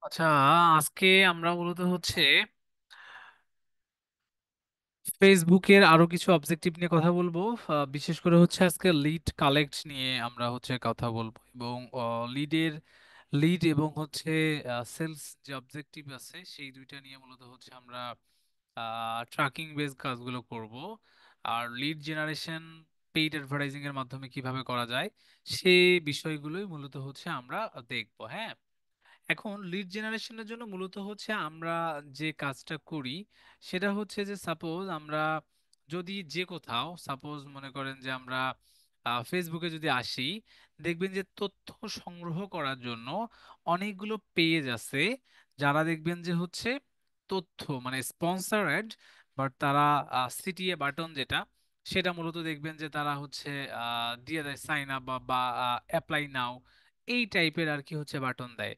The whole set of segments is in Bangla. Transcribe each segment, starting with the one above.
আচ্ছা, আজকে আমরা মূলত হচ্ছে ফেসবুকের আরো কিছু অবজেক্টিভ নিয়ে কথা বলবো। বিশেষ করে হচ্ছে আজকে লিড কালেক্ট নিয়ে আমরা হচ্ছে কথা বলবো, এবং লিড এবং হচ্ছে সেলস যে অবজেক্টিভ আছে সেই দুইটা নিয়ে মূলত হচ্ছে আমরা ট্র্যাকিং বেস কাজগুলো করব। আর লিড জেনারেশন পেইড অ্যাডভার্টাইজিং এর মাধ্যমে কিভাবে করা যায় সেই বিষয়গুলোই মূলত হচ্ছে আমরা দেখবো। হ্যাঁ, এখন লিড জেনারেশনের জন্য মূলত হচ্ছে আমরা যে কাজটা করি সেটা হচ্ছে যে সাপোজ আমরা যদি যে কোথাও সাপোজ মনে করেন যে আমরা ফেসবুকে যদি আসি, দেখবেন যে তথ্য সংগ্রহ করার জন্য অনেকগুলো পেজ আছে, যারা দেখবেন যে হচ্ছে তথ্য মানে স্পন্সরেড, বাট তারা সিটিএ বাটন যেটা সেটা মূলত দেখবেন যে তারা হচ্ছে দিয়ে দেয় সাইন আপ বা অ্যাপ্লাই নাও, এই টাইপের আর কি হচ্ছে বাটন দেয়।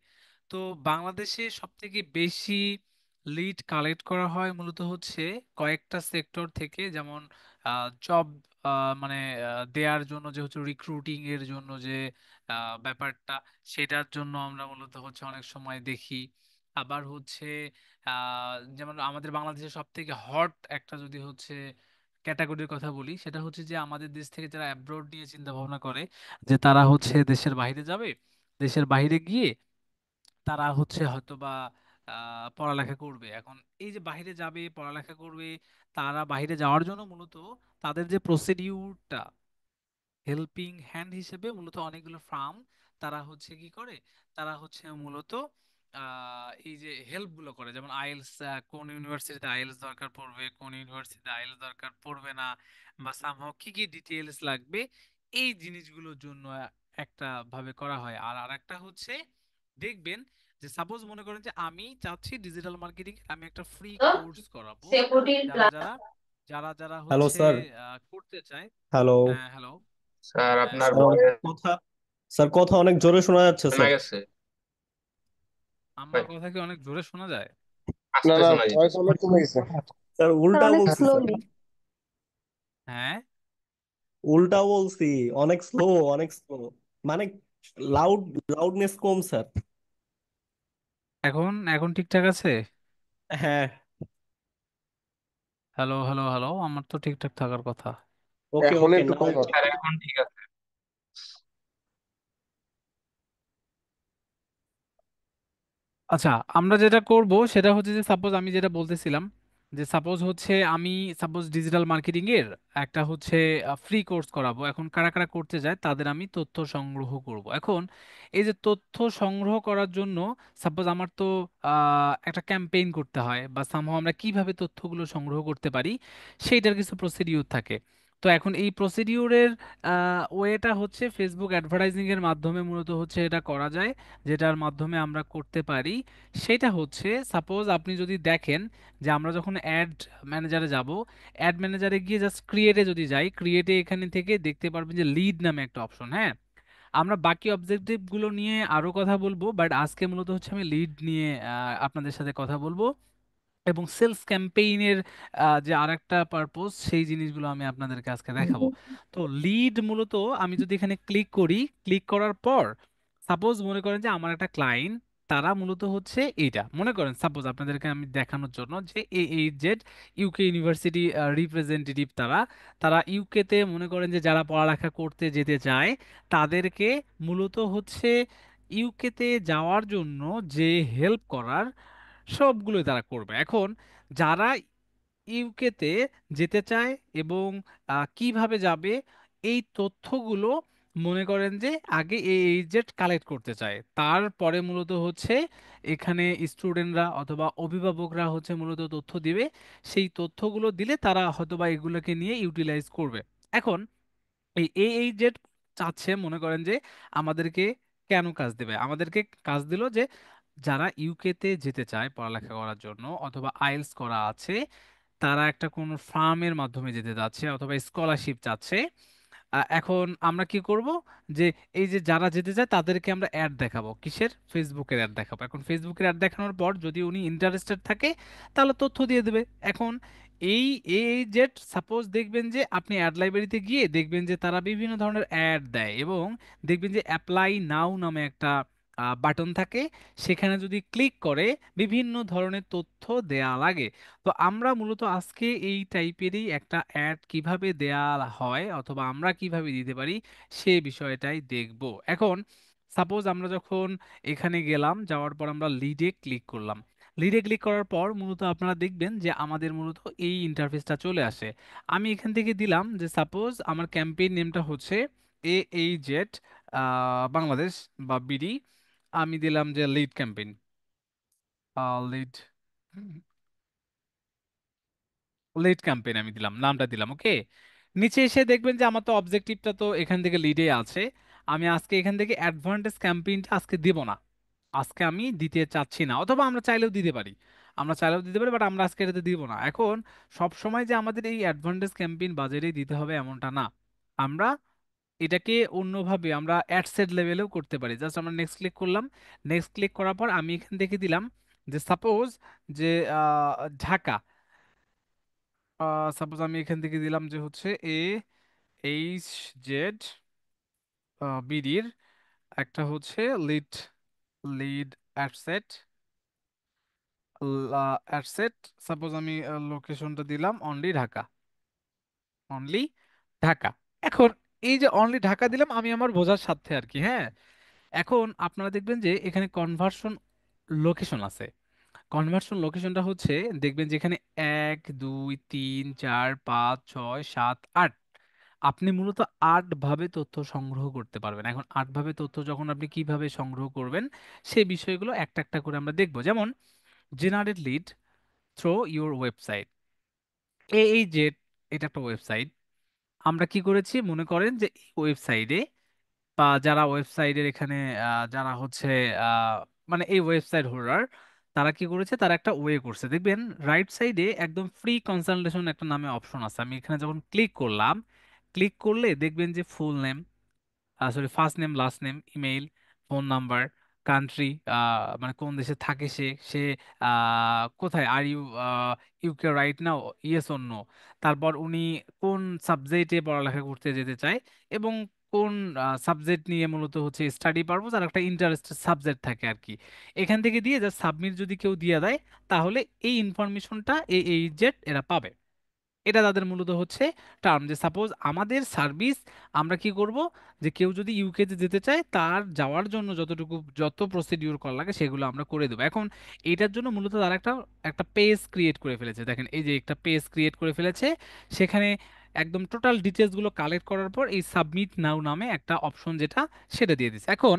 তো বাংলাদেশে সব থেকে বেশি লিড কালেক্ট করা হয় মূলত হচ্ছে কয়েকটা সেক্টর থেকে, যেমন জব মানে দেয়ার জন্য যে হচ্ছে রিক্রুটিং এর জন্য যে ব্যাপারটা, সেটার জন্য আমরা মূলত হচ্ছে অনেক সময় দেখি। আবার হচ্ছে যেমন আমাদের বাংলাদেশের সব থেকে হট একটা যদি হচ্ছে ক্যাটাগরির কথা বলি, সেটা হচ্ছে যে আমাদের দেশ থেকে যারা অ্যাব্রোড নিয়ে চিন্তা ভাবনা করে যে তারা হচ্ছে দেশের বাইরে যাবে, দেশের বাইরে গিয়ে তারা হচ্ছে হয়তোবা পড়ালেখা করবে। এখন এই যে বাইরে যাবে পড়ালেখা করবে, তারা বাইরে যাওয়ার জন্য মূলত তাদের যে প্রসিডিউরটা, হেল্পিং হ্যান্ড হিসেবে মূলত অনেকগুলো ফার্ম তারা হচ্ছে কি করে, তারা হচ্ছে মূলত এই যে হেল্প গুলো করে, যেমন আইএলস, কোন ইউনিভার্সিটিতে আইএলস দরকার পড়বে, কোন ইউনিভার্সিটিতে আইএলস দরকার পড়বে না, বা সামহাও কি কি ডিটেইলস লাগবে, এই জিনিসগুলোর জন্য একটা ভাবে করা হয়। আর আরেকটা হচ্ছে দেখবেন যে সাপোজ মনে করেন যে আমি চাচ্ছি ডিজিটাল মার্কেটিং আমি একটা ফ্রি কোর্স করাবো, যারা যারা যারা যারা হ্যালো হচ্ছে স্যার। করতে চায়। হ্যালো হ্যাঁ, হ্যালো। স্যার হ্যাঁ, আপনার স্যার, ভয়েস কথা স্যার কথা অনেক জোরে শোনা যাচ্ছে শোনা স্যার। গেছে আমার ভাই, কথা কি অনেক জোরে শোনা যায়? না আস্তে না, শোনা ভয়েস যেতেছে। অনেক কমে গেছে। স্যার স্যার উল্টা অনেক বলছি স্যার। স্লোলি। হ্যাঁ, উল্টা বলছি। অনেক স্লো, অনেক স্লো। মানে লাউড লাউডনেস কম স্যার। এখন এখন ঠিকঠাক আছে? হ্যাঁ। হ্যালো, হ্যালো, হ্যালো, আমার তো ঠিকঠাক থাকার কথা। ওকে এখন ওকে, একটু নাও কম ইটস আছে। স্যার এখন ঠিক আছে। আচ্ছা, আমরা যেটা করব সেটা হচ্ছে যে সাপোজ আমি যেটা বলতেছিলাম, যে সাপোজ হচ্ছে আমি সাপোজ ডিজিটাল মার্কেটিং এর একটা হচ্ছে ফ্রি কোর্স করাবো। এখন কারা কারা করতে যায় তাদের আমি তথ্য সংগ্রহ করব। এখন এই যে তথ্য সংগ্রহ করার জন্য সাপোজ আমার তো একটা ক্যাম্পেইন করতে হয়, বা সামহাও আমরা কিভাবে তথ্যগুলো সংগ্রহ করতে পারি সেইটার কিছু প্রসিডিউর থাকে। তো এখন এই প্রসিডিউরের ওয়েটা হচ্ছে ফেসবুক অ্যাডভার্টাইজিং এর মাধ্যমে মূলত হচ্ছে এটা করা যায়। যেটার মাধ্যমে আমরা করতে পারি সেটা হচ্ছে সাপোজ আপনি যদি দেখেন যে আমরা যখন অ্যাড ম্যানেজারে যাব, অ্যাড ম্যানেজারে গিয়ে জাস্ট ক্রিয়েটে যদি যাই, ক্রিয়েটে এখানে থেকে দেখতে পারবেন যে লিড নামে একটা অপশন। হ্যাঁ, আমরা বাকি অবজেক্টিভ গুলো নিয়ে আরো কথা বলবো, বাট আজকে মূলত হচ্ছে আমি লিড নিয়ে আপনাদের সাথে কথা বলবো, এবং সেলস ক্যাম্পেইনের যে আরেকটা পারপোজ সেই জিনিসগুলো আমি আপনাদেরকে আজকে দেখাবো। তো লিড মূলত আমি যদি এখানে ক্লিক করি, ক্লিক করার পর সাপোজ মনে করেন যে আমার একটা ক্লায়েন্ট, তারা মূলত হচ্ছে এইটা মনে করেন সাপোজ আপনাদেরকে আমি দেখানোর জন্য যে AHZ ইউকে ইউনিভার্সিটি রিপ্রেজেন্টেটিভ, তারা তারা ইউকেতে মনে করেন যে যারা পড়ালেখা করতে যেতে চায় তাদেরকে মূলত হচ্ছে ইউকেতে যাওয়ার জন্য যে হেল্প করার সবগুলোই তারা করবে। এখন যারা ইউকেতে যেতে চায় এবং কিভাবে যাবে এই তথ্যগুলো মনে করেন যে আগে এই এইজেড কালেক্ট করতে চায়, তারপরে মূলত হচ্ছে এখানে স্টুডেন্টরা অথবা অভিভাবকরা হচ্ছে মূলত তথ্য দিবে। সেই তথ্যগুলো দিলে তারা হয়তোবা এগুলোকে নিয়ে ইউটিলাইজ করবে। এখন এই AHZ চাচ্ছে মনে করেন যে আমাদেরকে কেন কাজ দেবে, আমাদেরকে কাজ দিল যে যারা ইউকেতে যেতে চায় পড়ালেখা করার জন্য অথবা আইএলটিএস করা আছে, তারা একটা কোনো ফার্মের মাধ্যমে যেতে যাচ্ছে অথবা স্কলারশিপ চাচ্ছে। এখন আমরা কি করব, যে এই যে যারা যেতে চায় তাদেরকে আমরা অ্যাড দেখাবো, কিসের, ফেসবুকের অ্যাড দেখাবো। এখন ফেসবুকের অ্যাড দেখানোর পর যদি উনি ইন্টারেস্টেড থাকে তাহলে তথ্য দিয়ে দেবে। এখন এই এই জেট সাপোজ দেখবেন যে আপনি অ্যাড লাইব্রেরিতে গিয়ে দেখবেন যে তারা বিভিন্ন ধরনের অ্যাড দেয়, এবং দেখবেন যে অ্যাপ্লাই নাও নামে একটা বাটন থাকে, সেখানে যদি ক্লিক করে বিভিন্ন ধরনের তথ্য দেয়া লাগে। তো আমরা মূলত আজকে এই টাইপেরই একটা অ্যাড কিভাবে দেয়া হয় অথবা আমরা কিভাবে দিতে পারি সে বিষয়টাই দেখব। এখন সাপোজ আমরা যখন এখানে গেলাম, যাওয়ার পর আমরা লিডে ক্লিক করলাম। লিডে ক্লিক করার পর মূলত আপনারা দেখবেন যে আমাদের মূলত এই ইন্টারফেসটা চলে আসে। আমি এখান থেকে দিলাম যে সাপোজ আমার ক্যাম্পেইন নেমটা হচ্ছে AAZ বাংলাদেশ বা বিডি। আমি দিলাম যে lead campaign, lead lead campaign আমি দিলাম, নামটা দিলাম। ওকে, নিচে এসে দেখবেন যে আমার তো অবজেক্টিভটা তো এখান থেকে লিডে আছে। আমি আজকে এখান থেকে অ্যাডভান্টেজ ক্যাম্পেইনটা আজকে দিব না, আজকে আমি দিতে চাচ্ছি না, অথবা আমরা চাইলেও দিতে পারি, বাট আমরা আজকে এটাতে দিব না। এখন সব সময় যে আমাদের এই অ্যাডভান্টেজ ক্যাম্পেইন বাজারেই দিতে হবে এমনটা না, আমরা এটাকে অন্যভাবে আমরা অ্যাডসেট লেভেলেও করতে পারি। জাস্ট আমরা নেক্সট ক্লিক করলাম। নেক্সট ক্লিক করার পর আমি এখান থেকে দিলাম যে সাপোজ যে ঢাকা, সাপোজ আমি এখান থেকে দিলাম যে হচ্ছে AHZ বিডির একটা হচ্ছে lead, lead ad set, ad set. Suppose আমি লোকেশনটা দিলাম অনলি ঢাকা, অনলি ঢাকা। এখন এই যে অনলি ঢাকা দিলাম আমি আমার বোঝার সাথে আর কি, হ্যাঁ। এখন আপনারা দেখবেন যে এখানে কনভার্সন লোকেশন আছে। কনভার্সন লোকেশনটা হচ্ছে, দেখবেন যে এখানে 1 2 3 4 5 6 7 8, আপনি মূলত 8 ভাবে তথ্য সংগ্রহ করতে পারবেন। এখন 8 ভাবে তথ্য যখন আপনি কিভাবে সংগ্রহ করবেন সেই বিষয়গুলো একটা একটা করে আমরা দেখবো। যেমন generate lead through your website, এই যে এটা একটা ওয়েবসাইট। আমরা কি করেছি মনে করেন যে এই ওয়েবসাইটে বা যারা ওয়েবসাইটের এখানে যারা হচ্ছে আহ, মানে এই ওয়েবসাইট হোল্ডার, তারা কি করেছে, তারা একটা ওয়ে করছে। দেখবেন রাইট সাইডে একদম ফ্রি কনসালটেশন একটা নামে অপশন আছে। আমি এখানে যখন ক্লিক করলাম, ক্লিক করলে দেখবেন যে full name, sorry first name last name, email, phone number, country, মানে কোন দেশে থাকে সে, সে কোথায়, আর you UK right now, yes or no, তারপর উনি কোন সাবজেক্টে পড়ালেখা করতে যেতে চায় এবং কোন সাবজেক্ট নিয়ে মূলত হচ্ছে স্টাডি পারপোজ আর একটা ইন্টারেস্টেড সাবজেক্ট থাকে আর কি। এখান থেকে দিয়ে জাস্ট সাবমিট যদি কেউ দিয়ে দেয়, তাহলে এই ইনফরমেশনটা এই জেড এরা পাবে। এটা তাদের মূলত হচ্ছে টার্ম, যে সাপোজ আমাদের সার্ভিস আমরা কি করব, যে কেউ যদি ইউকেতে যেতে চায় তার যাওয়ার জন্য যত প্রসিডিউর করা লাগে সেগুলো আমরা করে দেবো। এখন এটার জন্য মূলত তারা একটা একটা পেজ ক্রিয়েট করে ফেলেছে। দেখেন এই যে একটা পেজ ক্রিয়েট করে ফেলেছে, সেখানে একদম টোটাল ডিটেলসগুলো কালেক্ট করার পর এই সাবমিট নাও নামে একটা অপশন যেটা সেটা দিয়ে দিচ্ছে। এখন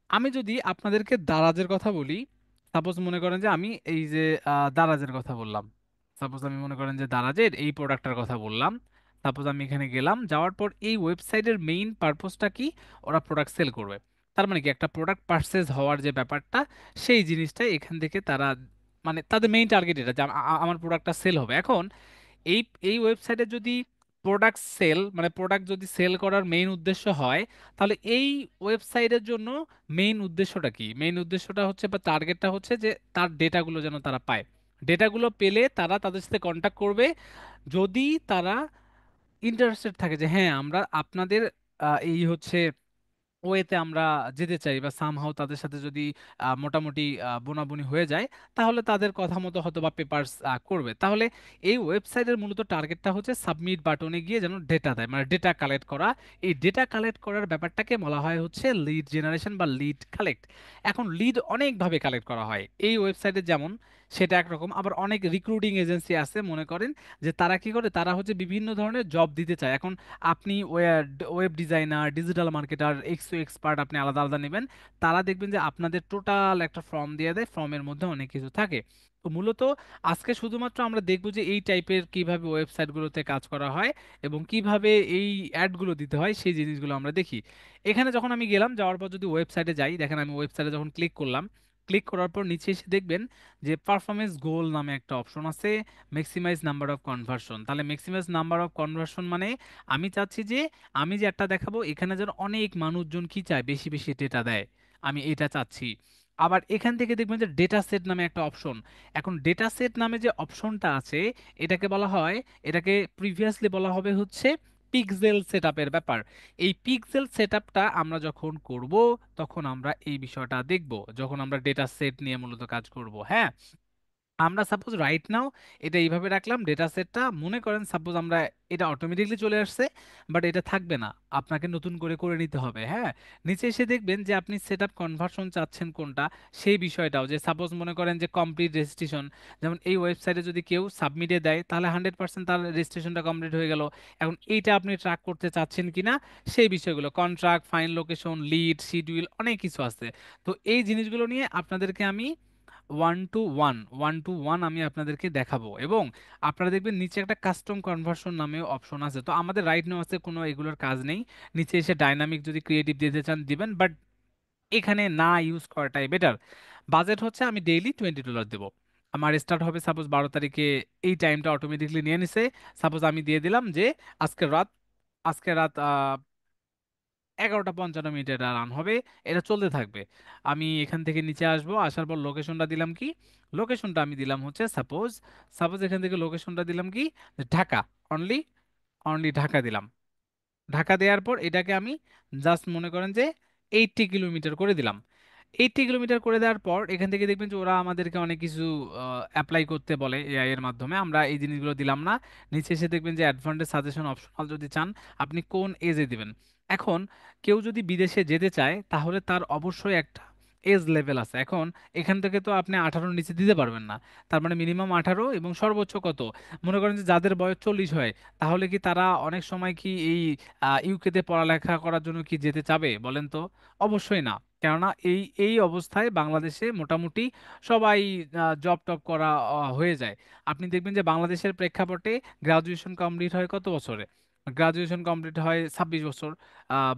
আমি যদি আপনাদেরকে দারাজের কথা বলি, সাপোজ মনে করেন যে আমি এই যে দারাজের কথা বললাম, সাপোজ আমি মনে করেন যে দারাজের এই প্রোডাক্টটার কথা বললাম। সাপোজ আমি এখানে গেলাম, যাওয়ার পর এই ওয়েবসাইটের মেইন পারপোজটা কি, ওরা প্রোডাক্ট সেল করবে। তার মানে কি একটা প্রোডাক্ট পারচেজ হওয়ার যে ব্যাপারটা, সেই জিনিসটাই এখান থেকে তারা, মানে তাদের মেইন টার্গেট এটা যে আমার প্রোডাক্টটা সেল হবে। এখন এই এই ওয়েবসাইটে যদি প্রোডাক্ট সেল, মানে প্রোডাক্ট যদি সেল করার মেইন উদ্দেশ্য হয়, তাহলে এই ওয়েবসাইটের জন্য মেইন উদ্দেশ্যটা কি, মেইন উদ্দেশ্যটা হচ্ছে বা টার্গেটটা হচ্ছে যে তার ডেটাগুলো যেন তারা পায়। ডেটাগুলো পেলে তারা তাদের সাথে কন্ট্যাক্ট করবে, যদি তারা ইন্টারেস্টেড থাকে যে হ্যাঁ আমরা আপনাদের এই হচ্ছে ওয়েতে আমরা যেতে চাই, বা সামহাও তাদের সাথে যদি মোটামুটি বোনাবুনি হয়ে যায়, তাহলে তাদের কথা মতো হয়তো বা পেপারস করবে। তাহলে এই ওয়েবসাইটের মূলত টার্গেটটা হচ্ছে সাবমিট বাটনে গিয়ে যেন ডেটা দেয়, মানে ডেটা কালেক্ট করা। এই ডেটা কালেক্ট করার ব্যাপারটাকে বলা হয় হচ্ছে লিড জেনারেশন বা লিড কালেক্ট। এখন লিড অনেকভাবে কালেক্ট করা হয় এই ওয়েবসাইটে, যেমন সেটা একরকম। আবার অনেক রিক্রুটিং এজেন্সি আছে মনে করেন যে তারা কি করে, তারা হচ্ছে বিভিন্ন ধরনের জব দিতে চায়। এখন আপনি web designer, digital marketer, expert আপনি আলাদা আলাদা নেবেন। তারা দেখবেন যে আপনাদের টোটাল একটা ফর্ম দিয়ে দেয়, ফর্মের মধ্যে অনেক কিছু থাকে। তো মূলত আজকে শুধুমাত্র আমরা দেখব যে এই টাইপের কিভাবে ওয়েবসাইটগুলোতে কাজ করা হয় এবং কিভাবে এই অ্যাডগুলো দিতে হয় সেই জিনিসগুলো আমরা দেখি। এখানে যখন আমি গেলাম, যাওয়ার পর যদি ওয়েবসাইটে যাই, দেখেন আমি ওয়েবসাইটে যখন ক্লিক করলাম, ক্লিক করার পর নিচে এসে দেখবেন যে পারফরমেন্স গোল নামে একটা অপশন আছে, ম্যাক্সিমাইজ নাম্বার অফ কনভার্সন। তাহলে ম্যাক্সিমাইজ নাম্বার অফ কনভার্সন মানে আমি চাচ্ছি যে আমি যে একটা দেখাবো এখানে যেন অনেক মানুষজন কি চায়, বেশি বেশি ডেটা দেয়, আমি এটা চাচ্ছি। আবার এখান থেকে দেখবেন যে ডেটা সেট নামে একটা অপশন। এখন ডেটা সেট নামে যে অপশনটা আছে, এটাকে বলা হয়, এটাকে প্রিভিয়াসলি বলা হবে হচ্ছে পিক্সেল সেটআপের ব্যাপার। এই পিক্সেল সেটআপটা আমরা যখন করব, তখন আমরা এই বিষয়টা দেখব, যখন আমরা ডেটা সেট নিয়ে মূলত কাজ করব। হ্যাঁ, আমরা সাপোজ রাইট নাও এটা এইভাবে রাখলাম ডেটা সেটটা, মনে করেন সাপোজ আমরা এটা অটোমেটিকলি চলে আসছে, বাট এটা থাকবে না, আপনাকে নতুন করে করে নিতে হবে। হ্যাঁ, নিচে এসে দেখবেন যে আপনি সেট আপ কনভার্সন চাচ্ছেন কোনটা, সেই বিষয়টাও, যে সাপোজ মনে করেন যে কমপ্লিট রেজিস্ট্রেশন, যেমন এই ওয়েবসাইটে যদি কেউ সাবমিটে দেয় তাহলে 100% তার রেজিস্ট্রেশনটা কমপ্লিট হয়ে গেল। এখন এইটা আপনি ট্র্যাক করতে চাচ্ছেন কিনা, সেই বিষয়গুলো, contract, fine location, lead, schedule, অনেক কিছু আছে। তো এই জিনিসগুলো নিয়ে আপনাদেরকে আমি ওয়ান টু ওয়ান আমি আপনাদেরকে দেখাবো। এবং আপনারা দেখবেন নিচে একটা কাস্টম কনভার্সন নামে অপশন আছে। তো আমাদের রাইট নাও আছে কোনো এগুলোর কাজ নেই, নিচে এসে ডাইনামিক যদি ক্রিয়েটিভ দিতে চান দিবেন, বাট এখানে না ইউজ করাটাই বেটার। বাজেট হচ্ছে আমি ডেইলি $20 দেবো। আমার স্টার্ট হবে সাপোজ 12 তারিখে, এই টাইমটা অটোমেটিকলি নিয়ে নিছে। সাপোজ আমি দিয়ে দিলাম যে আজকের রাত আজকে রাত 11টা 55 মিনিটে এটা রান হবে, এটা চলতে থাকবে। আমি এখান থেকে নিচে আসবো, আসার পর লোকেশনটা দিলাম কি, লোকেশনটা আমি দিলাম হচ্ছে সাপোজ সাপোজ এখান থেকে লোকেশনটা দিলাম কি, যে ঢাকা। অনলি অনলি ঢাকা দিলাম। ঢাকা দেওয়ার পর এটাকে আমি জাস্ট মনে করেন যে 80 কিলোমিটার করে দিলাম। 80 কিলোমিটার করে দেওয়ার পর এখান থেকে দেখবেন যে ওরা আমাদেরকে অনেক কিছু অ্যাপ্লাই করতে বলে এআই এর মাধ্যমে, আমরা এই জিনিসগুলো দিলাম না। নিচে এসে দেখবেন যে অ্যাডভান্টেজ সাজেশন অপশনাল যদি চান, আপনি কোন এজে দিবেন। এখন কেউ যদি বিদেশে যেতে চায় তাহলে তার অবশ্যই একটা এজ লেভেল আছে। এখন এখান থেকে তো আপনি 18-র নিচে দিতে পারবেন না, তার মানে মিনিমাম 18 এবং সর্বোচ্চ কত, মনে করেন যে যাদের বয়স 40 হয়, তাহলে কি তারা অনেক সময় কি এই ইউকেতে পড়ালেখা করার জন্য কি যেতে চাবে বলেন তো? অবশ্যই না। কেননা এই এই অবস্থায় বাংলাদেশে মোটামুটি সবাই জব টব করা হয়ে যায়। আপনি দেখবেন যে বাংলাদেশের প্রেক্ষাপটে গ্রাজুয়েশন কমপ্লিট হয় কত বছরে? গ্রাজুয়েশন কমপ্লিট হয় 26 বছর,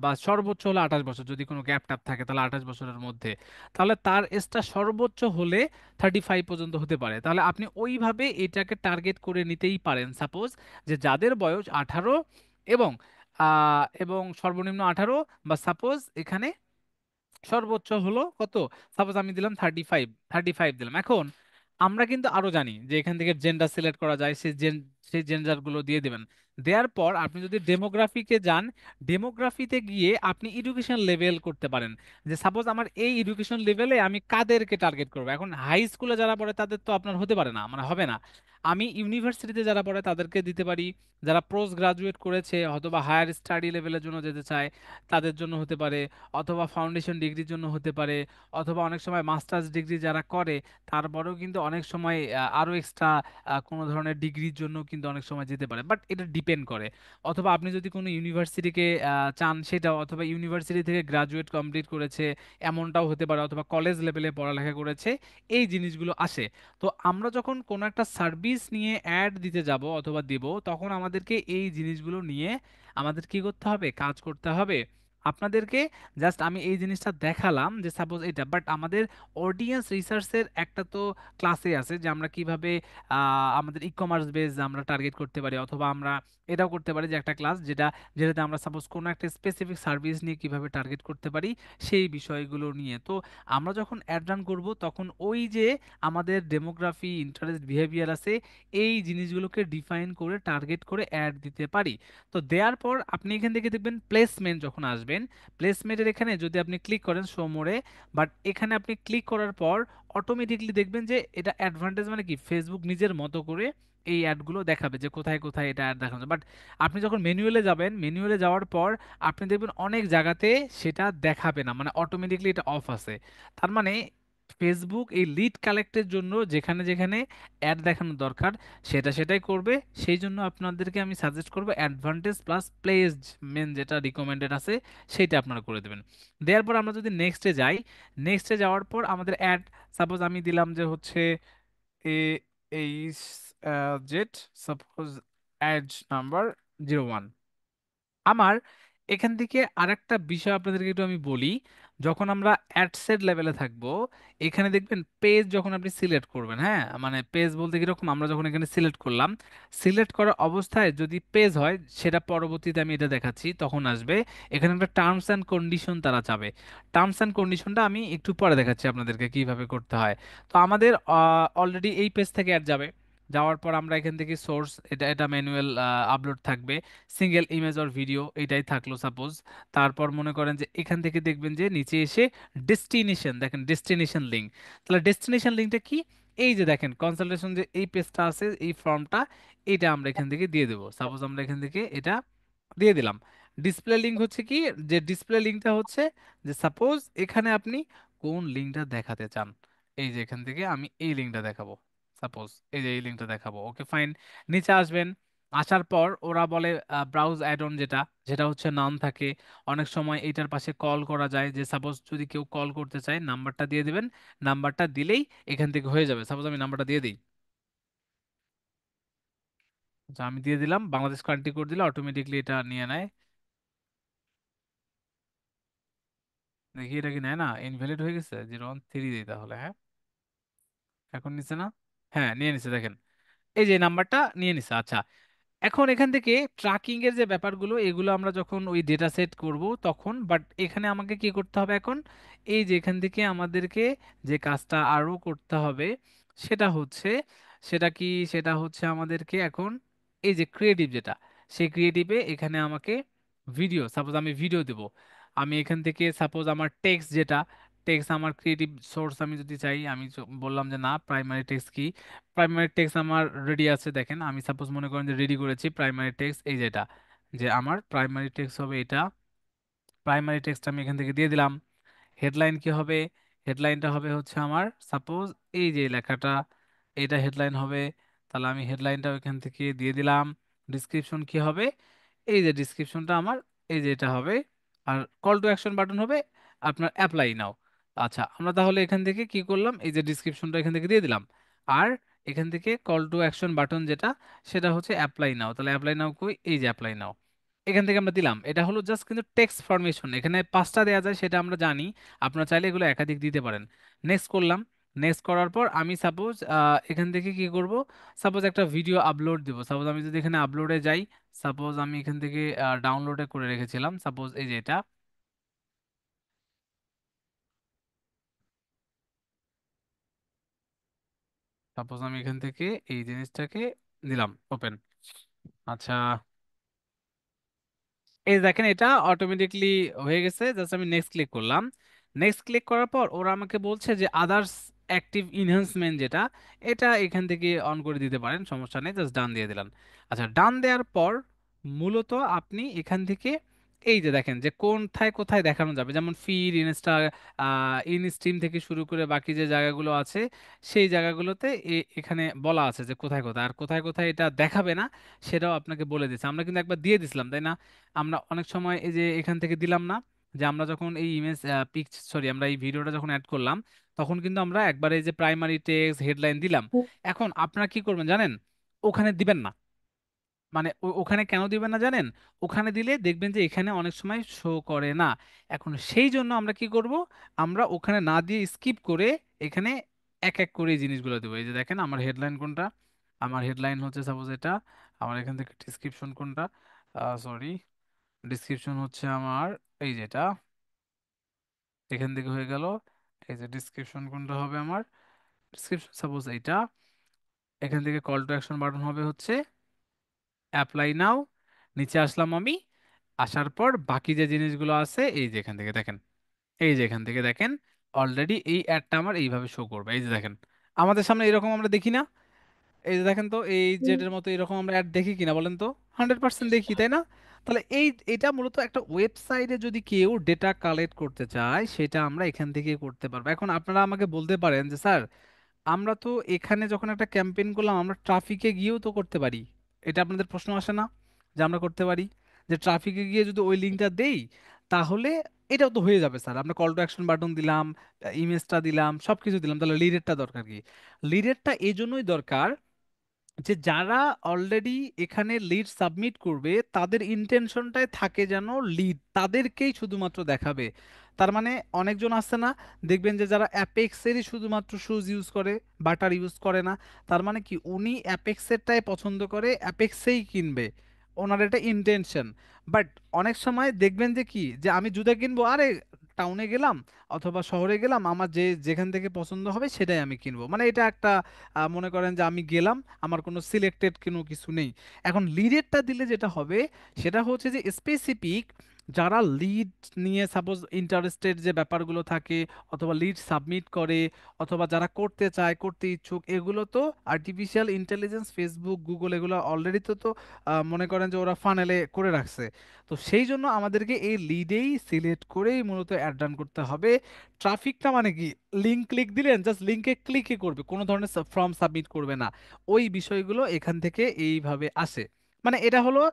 বা সর্বোচ্চ হলে 28 বছর, যদি কোনো গ্যাপ ট্যাপ থাকে তাহলে 28 বছরের মধ্যে। তাহলে তার এজটা সর্বোচ্চ হলে 35 পর্যন্ত হতে পারে। তাহলে আপনি ওইভাবে এটাকে টার্গেট করে নিতেই পারেন। সাপোজ যে যাদের বয়স 18 এবং সর্বনিম্ন 18, বা সাপোজ এখানে সর্বোচ্চ হলো কত, সাপোজ আমি দিলাম 35 দিলাম। এখন আমরা কিন্তু আরো জানি যে এখান থেকে জেন্ডার সিলেক্ট করা যায়, সেই জেন্ডার গুলো দিয়ে দিবেন। দেওয়ার পর আপনি যদি ডেমোগ্রাফিকে যান, ডেমোগ্রাফিতে গিয়ে আপনি এডুকেশন লেভেল করতে পারেন, যে সাপোজ আমার এই এডুকেশন লেভেলে আমি কাদেরকে টার্গেট করবো। এখন হাই স্কুলে যারা পড়ে তাদের তো আপনার হতে পারে না, মানে হবে না। আমি ইউনিভার্সিটিতে যারা পড়ে তাদেরকে দিতে পারি, যারা পোস্ট গ্রাজুয়েট করেছে অথবা হায়ার স্টাডি লেভেলের জন্য যেতে চায় তাদের জন্য হতে পারে, অথবা ফাউন্ডেশন ডিগ্রির জন্য হতে পারে, অথবা অনেক সময় মাস্টার্স ডিগ্রি যারা করে তারপরেও কিন্তু অনেক সময় আরো এক্সট্রা কোনো ধরনের ডিগ্রির জন্য কিন্তু অনেক সময় যেতে পারে, বাট এটা ডিপেন্ড করে। অথবা আপনি যদি কোনো ইউনিভার্সিটিকে চান সেটাও, অথবা ইউনিভার্সিটি থেকে গ্রাজুয়েট কমপ্লিট করেছে এমনটাও হতে পারে, অথবা কলেজ লেভেলে পড়ালেখা করেছে, এই জিনিসগুলো আসে। তো আমরা যখন কোনো একটা সার্ভিস নিয়ে অ্যাড দিতে যাব অথবা দেব, তখন আমাদেরকে এই জিনিসগুলো নিয়ে আমাদের কি করতে হবে, কাজ করতে হবে। আপনাদেরকে জাস্ট আমি এই জিনিসটা দেখালাম যে সাপোজ এটা, বাট আমাদের অডিয়েন্স রিসার্চের একটা তো ক্লাসে আছে যে আমরা কিভাবে আমাদের ই কমার্স বেস আমরা টার্গেট করতে পারি, অথবা আমরা এটাও করতে পারি যে একটা ক্লাস যেটাতে আমরা সাপোজ কোনো একটা স্পেসিফিক সার্ভিস নিয়ে কিভাবে টার্গেট করতে পারি সেই বিষয়গুলো নিয়ে। তো আমরা যখন অ্যাড রান করব তখন ওই যে আমাদের ডেমোগ্রাফি, ইন্টারেস্ট, বিহেভিয়ার আছে, এই জিনিসগুলোকে ডিফাইন করে টার্গেট করে অ্যাড দিতে পারি। তো দেওয়ার পর আপনি এখান থেকে দেখবেন প্লেসমেন্ট যখন আসবেন, প্লেসমেন্টের এখানে যদি আপনি ক্লিক করেন শো মোরে, বাট এখানে আপনি ক্লিক করার পর অটোমেটিকলি দেখবেন যে এটা অ্যাডভান্টেজ, মানে কি ফেসবুক নিজের মতো করে এই অ্যাডগুলো দেখাবে যে কোথায় কোথায় এটা অ্যাড দেখানো। বাট আপনি যখন ম্যানুয়ালে যাবেন, ম্যানুয়ালে যাওয়ার পর আপনি দেখবেন অনেক জায়গাতে সেটা দেখাবে না, মানে অটোমেটিকলি এটা অফ আছে। তার মানে ফেসবুক এই লিড কালেক্টের জন্য যেখানে যেখানে অ্যাড দেখানো দরকার সেটাই করবে। সেই জন্য আপনাদেরকে আমি সাজেস্ট করব অ্যাডভান্টেজ প্লাস প্লেসমেন্ট যেটা রিকমেন্ডেড আছে সেইটা আপনারা করে দেবেন। দেওয়ার পর আমরা যদি নেক্সটে যাই, নেক্সটে যাওয়ার পর আমাদের অ্যাড, সাপোজ আমি দিলাম যে হচ্ছে A H Z, suppose ad number 01। আমার এখান থেকে আরেকটা বিষয় আপনাদেরকে একটু আমি বলি, যখন আমরা অ্যাডসেট লেভেলে থাকবো, এখানে দেখবেন পেজ যখন আপনি সিলেক্ট করবেন, হ্যাঁ মানে পেজ বলতে কিরকম, আমরা যখন এখানে সিলেক্ট করলাম, সিলেক্ট করা অবস্থায় যদি পেজ হয়, সেটা পরবর্তীতে আমি এটা দেখাচ্ছি তখন আসবে। এখানে একটা টার্মস অ্যান্ড কন্ডিশন তারা চাবে। টার্মস অ্যান্ড কন্ডিশনটা আমি একটু পরে দেখাচ্ছি আপনাদেরকে কিভাবে করতে হয়। তো আমাদের অলরেডি এই পেজ থেকে অ্যাড যাবে, যাওয়ার পর আমরা এখান থেকে সোর্স, এটা এটা ম্যানুয়াল আপলোড থাকবে, সিঙ্গেল ইমেজ অর ভিডিও এটাই থাকলো সাপোজ। তারপর মনে করেন যে এখান থেকে দেখবেন যে নিচে এসে ডেস্টিনেশন, দেখেন ডেস্টিনেশন লিঙ্ক। তাহলে ডেস্টিনেশন লিঙ্কটা কি? এই যে দেখেন কনসালটেশন যে এই পেজটা আছে, এই ফর্মটা, এটা আমরা এখান থেকে দিয়ে দেবো। সাপোজ আমরা এখান থেকে এটা দিয়ে দিলাম। ডিসপ্লে লিঙ্ক হচ্ছে কি, যে ডিসপ্লে লিঙ্কটা হচ্ছে যে সাপোজ এখানে আপনি কোন লিঙ্কটা দেখাতে চান, এই যে এখান থেকে আমি এই লিঙ্কটা দেখাবো, সাপোজ এই যে এই লিঙ্কটা দেখাবো। Okay fine. নিচে আসবেন, আসার পর ওরা বলে ব্রাউজ অ্যাড অন, যেটা যেটা হচ্ছে নাম থাকে। অনেক সময় এটার পাশে কল করা যায়, যে সাপোজ যদি কেউ কল করতে চায় নাম্বারটা দিয়ে দিবেন, নাম্বারটা দিলেই এখান থেকে হয়ে যাবে। সাপোজ আমি নাম্বারটা দিয়ে দিই, আচ্ছা আমি দিয়ে দিলাম, বাংলাদেশ কান্ট্রি কোড দিলে অটোমেটিকলি এটা নিয়ে নেয়। দেখি এটা কি নেয় না, ইনভ্যালিড হয়ে গেছে, 013 দিই তাহলে, হ্যাঁ এখন নিচ্ছে না, হ্যাঁ নিয়ে নিছে দেখেন, এই যে নাম্বারটা নিয়ে নিছে। আচ্ছা, এখন এখান থেকে ট্র্যাকিং এর যে ব্যাপারগুলো, এগুলো আমরা যখন ওই ডেটা সেট করব তখন, বাট এখানে আমাকে কি করতে হবে এখন, এই যে এখান থেকে আমাদেরকে যে কাজটা আরো করতে হবে সেটা হচ্ছে, সেটা কি, সেটা হচ্ছে আমাদেরকে এখন এই যে ক্রিয়েটিভ যেটা, সেই ক্রিয়েটিভে এখানে আমাকে ভিডিও, সাপোজ আমি ভিডিও দেব, আমি এখান থেকে সাপোজ আমার টেক্সট যেটা, টেক্সট আমার ক্রিয়েটিভ সোর্স আমি যদি চাই, আমি বললাম যে না প্রাইমারি টেক্সট কি, প্রাইমারি টেক্সট আমার রেডি আছে, দেখেন আমি সাপোজ মনে করেন যে রেডি করেছি প্রাইমারি টেক্সট, এই যেটা, যে আমার প্রাইমারি টেক্সট হবে এটা। প্রাইমারি টেক্সট আমি এখান থেকে দিয়ে দিলাম। হেডলাইন কি হবে? হেডলাইনটা হবে হচ্ছে আমার সাপোজ এই যে লেখাটা, এটা হেডলাইন হবে। তাহলে আমি হেডলাইনটা এখান থেকে দিয়ে দিলাম। ডিসক্রিপশন কি হবে? এই যে ডিসক্রিপশনটা আমার এই যে এটা হবে। আর কল টু অ্যাকশন বাটন হবে আপনার অ্যাপ্লাই নাও। আচ্ছা, আমরা তাহলে এখান থেকে কি করলাম, এই যে ডিসক্রিপশনটা এখান থেকে দিয়ে দিলাম। আর এখান থেকে কল টু অ্যাকশন বাটন যেটা, সেটা হচ্ছে অ্যাপ্লাই নাও। তাহলে অ্যাপ্লাই নাও কই, এই যে অ্যাপ্লাই নাও, এখান থেকে আমরা দিলাম। এটা হলো জাস্ট কিন্তু টেক্সট ফরমেশন, এখানে 5টা দেওয়া যায় সেটা আমরা জানি, আপনারা চাইলে এগুলো একাধিক দিতে পারেন। নেক্সট করলাম। নেক্সট করার পর আমি সাপোজ এখান থেকে কি করব, সাপোজ একটা ভিডিও আপলোড দিব। সাপোজ আমি যদি এখানে আপলোডে যাই, সাপোজ আমি এখান থেকে ডাউনলোডে করে রেখেছিলাম, সাপোজ এই যে এটা, সাপোজ আমি এখান থেকে এই জিনিসটাকে দিলাম ওপেন। আচ্ছা, এই দেখেন এটা অটোমেটিকলি হয়ে গেছে, জাস্ট আমি নেক্সট ক্লিক করলাম। নেক্সট ক্লিক করার পর ওরা আমাকে বলছে যে আদার্স অ্যাক্টিভ ইনহ্যান্সমেন্ট যেটা, এটা এখান থেকে অন করে দিতে পারেন, সমস্যা নেই, জাস্ট ডান দিয়ে দিলাম। আচ্ছা, ডান দেওয়ার পর মূলত আপনি এখান থেকে এই যে দেখেন যে কোথায় কোথায় দেখানো যাবে, যেমন ফিড, ইনস্টা, ইন স্ট্রিম থেকে শুরু করে বাকি যে জায়গাগুলো আছে, সেই জায়গাগুলোতে এখানে বলা আছে যে কোথায় কোথায়, আর কোথায় কোথায় এটা দেখাবে না সেটাও আপনাকে বলে দিচ্ছে। আমরা কিন্তু একবার দিয়ে দিছিলাম তাই না, আমরা অনেক সময় এই যে এখান থেকে দিলাম না, যে আমরা যখন এই ইমেজ সরি আমরা এই ভিডিওটা যখন অ্যাড করলাম, তখন কিন্তু আমরা একবারে এই যে প্রাইমারি টেক্সট হেডলাইন দিলাম। এখন আপনারা কি করবেন জানেন, ওখানে দিবেন না, মানে ওখানে কেন দিবেন না জানেন, ওখানে দিলে দেখবেন যে এখানে অনেক সময় শো করে না। এখন সেই জন্য আমরা কি করব, আমরা ওখানে না দিয়ে স্কিপ করে এখানে এক এক করে এই জিনিসগুলো দেবো। এই যে দেখেন আমার হেডলাইন কোনটা, আমার হেডলাইন হচ্ছে সাপোজ এটা, আমার এখান থেকে ডিসক্রিপশন কোনটা, সরি ডিসক্রিপশন হচ্ছে আমার এই যেটা, এখান থেকে হয়ে গেল। এই যে ডিসক্রিপশন কোনটা হবে আমার, ডিসক্রিপশন সাপোজ এইটা, এখান থেকে কল টু অ্যাকশন বাটন হবে হচ্ছে অ্যাপ্লাই নাও। নিচে আসলাম আমি, আসার পর বাকি যে জিনিসগুলো আছে এই যে এখান থেকে দেখেন, এই যে এখান থেকে দেখেন অলরেডি এই অ্যাডটা আমার এইভাবে শো করবে। এই যে দেখেন আমাদের সামনে এরকম আমরা দেখি না, এই যে দেখেন তো এই জেটের মতো এরকম আমরা অ্যাড দেখি কিনা বলেন তো, 100% দেখি তাই না? তাহলে এটা মূলত একটা ওয়েবসাইটে যদি কেউ ডেটা কালেক্ট করতে চায় সেটা আমরা এখান থেকে করতে পারবো। এখন আপনারা আমাকে বলতে পারেন যে স্যার, আমরা তো এখানে যখন একটা ক্যাম্পেইন করলাম আমরা ট্রাফিকে গিয়েও তো করতে পারি, এটা আপনাদের প্রশ্ন আসে না, যে আমরা করতে পারি, যে ট্রাফিকে গিয়ে যদি ওই লিঙ্কটা দেই তাহলে এটাও তো হয়ে যাবে স্যার, আমরা কল টু অ্যাকশন বাটন দিলাম, ইমেজটা দিলাম, সবকিছু দিলাম, তাহলে লিডেরটা দরকার কি? লিডেরটা এই জন্যই দরকার যে যারা অলরেডি এখানে লিড সাবমিট করবে তাদের ইন্টেনশনটাই থাকে যেন লিড তাদেরকেই শুধুমাত্র দেখাবে। তার মানে অনেকজন আছে না, দেখবেন যে যারা অ্যাপেক্সেরই শুধুমাত্র শুজ ইউজ করে, বাটার ইউজ করে না, তার মানে কি উনি অ্যাপেক্সেরটাই পছন্দ করে, অ্যাপেক্সেই কিনবে, ওনার এটা ইন্টেনশন। বাট অনেক সময় দেখবেন যে কি, যে আমি জুতা কিনবো, আরে টাউনে গেলাম অথবা শহরে গেলাম, আমার যে যেখান থেকে পছন্দ হবে সেটাই আমি কিনবো। মানে এটা একটা মনে করেন যে আমি গেলাম, আমার কোনো সিলেক্টেড কোনো কিছু নেই। এখন লিডেরটা দিলে যেটা হবে সেটা হচ্ছে যে স্পেসিফিক যারা লিড নিয়ে সাপোজ ইন্টারেস্টেড যে ব্যাপারগুলো থাকে, অথবা লিড সাবমিট করে, অথবা যারা করতে চায়, করতে ইচ্ছুক, এগুলো তো আর্টিফিশিয়াল ইন্টেলিজেন্স, ফেসবুক, গুগল এগুলো অলরেডি তো তো মনে করেন যে ওরা ফানেলে করে রাখছে। তো সেই জন্য আমাদেরকে এই লিডেই সিলেক্ট করেই মূলত অ্যাড রান করতে হবে। ট্রাফিকটা মানে কি, লিঙ্ক ক্লিক দিলেন, জাস্ট লিঙ্কে ক্লিকই করবে, কোনো ধরনের ফর্ম সাবমিট করবে না। ওই বিষয়গুলো এখান থেকে এইভাবে আসে। মানে এটা হলো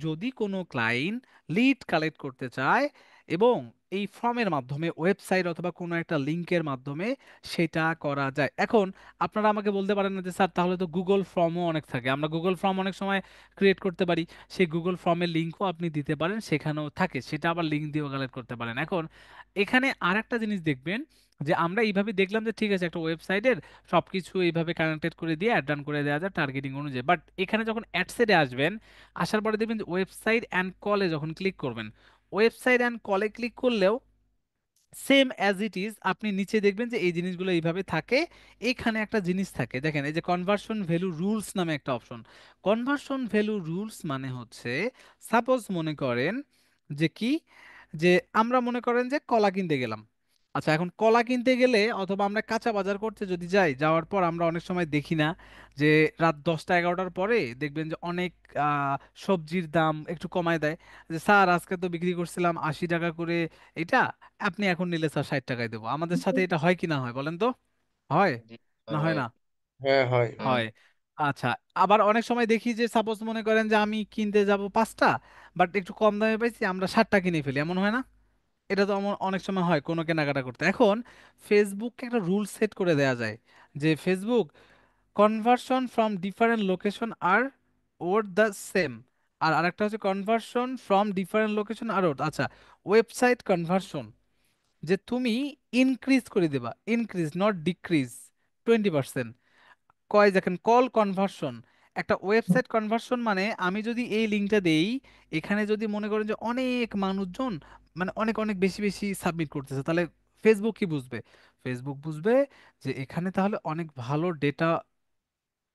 যদি কোনো ক্লায়েন্ট লিড কালেক্ট করতে চায় এবং এই ফর্মের মাধ্যমে, ওয়েবসাইট অথবা কোনো একটা লিঙ্কের মাধ্যমে সেটা করা যায়। এখন আপনারা আমাকে বলতে পারেন না যে স্যার তাহলে তো গুগল ফর্মও অনেক থাকে, আমরা গুগল ফর্ম অনেক সময় ক্রিয়েট করতে পারি, সেই গুগল ফর্মের লিঙ্কও আপনি দিতে পারেন, সেখানেও থাকে, সেটা আবার লিঙ্ক দিয়েও কালেক্ট করতে পারেন। এখন এখানে আর একটা জিনিস দেখবেন যে আমরা এইভাবে দেখলাম যে ঠিক আছে একটা ওয়েবসাইটের সবকিছু এইভাবে কানেক্টেড করে দিয়ে অ্যাড রান করে দেওয়া যায় টার্গেটিং অনুযায়ী, বাট এখানে যখন অ্যাডসেটে আসবেন, আসার পরে দেখবেন যে ওয়েবসাইট অ্যান্ড কলে যখন ক্লিক করবেন, ওয়েবসাইট অ্যান্ড কলে ক্লিক করলেও সেম অ্যাজ ইট ইজ আপনি নিচে দেখবেন যে এই জিনিসগুলো এইভাবে থাকে। এখানে একটা জিনিস থাকে, দেখেন এই যে কনভার্সন ভ্যালু রুলস নামে একটা অপশন। কনভার্সন ভ্যালু রুলস মানে হচ্ছে সাপোজ মনে করেন যে কি, যে আমরা মনে করেন যে কলা কিনতে গেলাম। আচ্ছা, এখন কলা কিনতে গেলে অথবা আমরা কাঁচা বাজার করতে যদি যাই, যাওয়ার পর আমরা অনেক সময় দেখি না যে রাত 10টা 11টার পরে দেখবেন যে অনেক আহ, সবজির দাম একটু কমায় দেয়, যে স্যার আজকে তো বিক্রি করছিলাম 80 টাকা করে, এটা আপনি এখন নিলে স্যার 60 টাকায় দেবো। আমাদের সাথে এটা হয় কি না হয় বলেন তো? হয় জি না হয় হয়। না? হ্যাঁ, হয়। হয়। আচ্ছা, আবার অনেক সময় দেখি যে সাপোজ মনে করেন যে আমি কিনতে যাব 5টা, বাট একটু কম দামে পাইছি, আমরা 60টা কিনে ফেলি, এমন হয় না? এটা তো অনেক সময় হয় কোনো কেনাকাটা করতে। এখন ফেসবুককে একটা রুল সেট করে দেয়া যায় যে Facebook conversion from different location আর ওর দ্য সেম, আর আরেকটা হচ্ছে কনভার্সন ফ্রম ডিফারেন্ট লোকেশন আর ওর, আচ্ছা, ওয়েবসাইট কনভার্সন, যে তুমি ইনক্রিজ করে দেবা, ইনক্রিজ নট ডিক্রিজ 20%। কয় দেখেন কল কনভার্সন, একটা ওয়েবসাইট কনভার্সন মানে আমি যদি এই লিঙ্কটা দেই, এখানে যদি মনে করেন যে অনেক মানুষজন মানে অনেক অনেক বেশি বেশি সাবমিট করতেছে, তাহলে ফেসবুক কি বুঝবে? ফেসবুক বুঝবে যে এখানে তাহলে অনেক ভালো ডেটা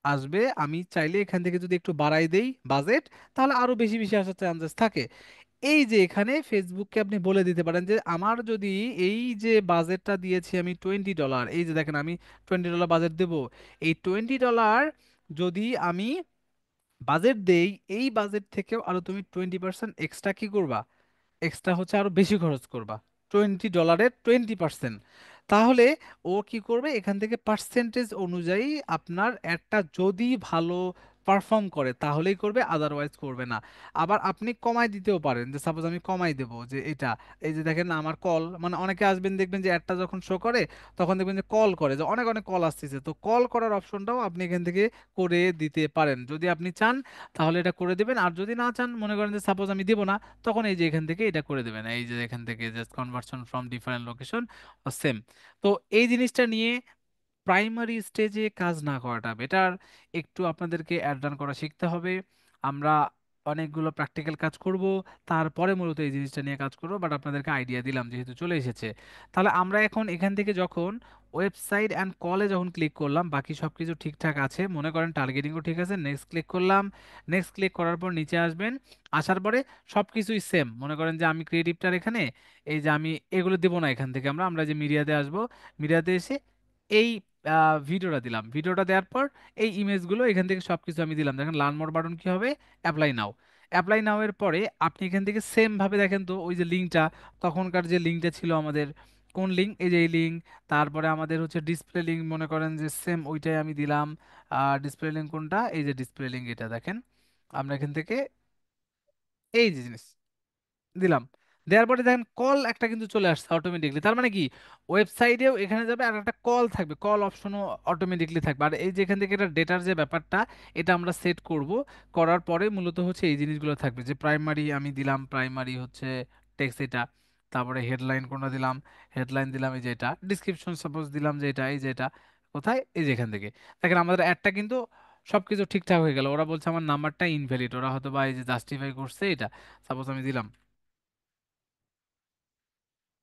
আসবে, আমি চাইলে এখান থেকে যদি একটু বাড়াই দেই বাজেট, তাহলে আরো বেশি বেশি আসার চান্সেস থাকে। এই যে এখানে ফেসবুককে আপনি বলে দিতে পারেন যে আমার যদি এই যে বাজেটটা দিয়েছি আমি $20, এই যে দেখেন আমি $20 বাজেট দেব, এই $20 যদি আমি বাজেট দেই, এই বাজেট থেকেও আরো তুমি 20% এক্সট্রা কি করবা, এক্সট্রা হচ্ছে আরো বেশি খরচ করবা, $20 20%। তাহলে ও কি করবে, এখান থেকে পার্সেন্টেজ অনুযায়ী আপনার অ্যাডটা যদি ভালো পারফর্ম করে তাহলেই করবে, আদারওয়াইজ করবে না। আবার আপনি কমাই দিতেও পারেন, যে সাপোজ আমি কমাই দেবো যে এটা, এই যে দেখেন না আমার কল, মানে অনেকে আসবেন দেখবেন যে অ্যাডটা যখন শো করে তখন দেখবেন যে কল করে, যে অনেক অনেক কল আসতেছে, তো কল করার অপশনটাও আপনি এখান থেকে করে দিতে পারেন যদি আপনি চান, তাহলে এটা করে দেবেন। আর যদি না চান, মনে করেন যে সাপোজ আমি দেবো না, তখন এই যে এখান থেকে এটা করে দেবেন, এই যে এখান থেকে just conversion from different location same. তো এই জিনিসটা নিয়ে প্রাইমারি স্টেজে কাজ না করাটা বেটার, একটু আপনাদেরকে অ্যাড রান করা শিখতে হবে। আমরা অনেকগুলো প্র্যাকটিক্যাল কাজ করব, তারপরে মূলত এই জিনিসটা নিয়ে কাজ করব, বাট আপনাদেরকে আইডিয়া দিলাম যেহেতু চলে এসেছে। তাহলে আমরা এখন এখান থেকে যখন ওয়েবসাইট অ্যান্ড কলে যখন ক্লিক করলাম, বাকি সব কিছু ঠিকঠাক আছে, মনে করেন টার্গেটিংও ঠিক আছে, নেক্সট ক্লিক করলাম। নেক্সট ক্লিক করার পর নিচে আসবেন, আসার পরে সব কিছুই সেম, মনে করেন যে আমি ক্রিয়েটিভটার এখানে এই যে আমি এগুলো দেবো না, এখান থেকে আমরা আমরা যে মিডিয়াতে আসবো, মিডিয়াতে এসে এই ভিডিওটা দিলাম, ভিডিওটা দেওয়ার পর এই ইমেজগুলো এখান থেকে সবকিছু আমি দিলাম, দেখেন লার্ন মোর বাটন কি হবে, অ্যাপ্লাই নাও। অ্যাপ্লাই নাও এর পরে আপনি এখান থেকে সেম ভাবে দেখেন তো ওই যে লিঙ্কটা, তখনকার যে লিঙ্কটা ছিল আমাদের, কোন লিঙ্ক, এই যে এই লিঙ্ক, তারপরে আমাদের হচ্ছে ডিসপ্লে লিঙ্ক, মনে করেন যে সেম ওইটাই আমি দিলাম। ডিসপ্লে লিঙ্ক কোনটা, এই যে ডিসপ্লে লিঙ্ক, এটা দেখেন আমরা এখান থেকে এই যে জিনিস দিলাম, দেওয়ার পরে দেখেন কল একটা কিন্তু চলে আসছে অটোমেটিকলি, তার মানে কি ওয়েবসাইটেও এখানে যাবে আর একটা কল থাকবে, কল অপশনও অটোমেটিকলি থাকবে। আর এই যে এখান থেকে এটা ডেটার যে ব্যাপারটা, এটা আমরা সেট করব, করার পরে মূলত হচ্ছে এই জিনিসগুলো থাকবে, যে প্রাইমারি আমি দিলাম, প্রাইমারি হচ্ছে টেক্সট এটা, তারপরে হেডলাইন কোনটা দিলাম, হেডলাইন দিলাম এই যে এটা, ডিসক্রিপশন সাপোজ দিলাম যে এটা, এই যে এটা কোথায়, এই যে এখান থেকে। দেখেন আমাদের অ্যাডটা কিন্তু সবকিছু ঠিকঠাক হয়ে গেল, ওরা বলছে আমার নাম্বারটা ইনভ্যালিড, ওরা হয়তো বা এই যে জাস্টিফাই করছে এটা, সাপোজ আমি দিলাম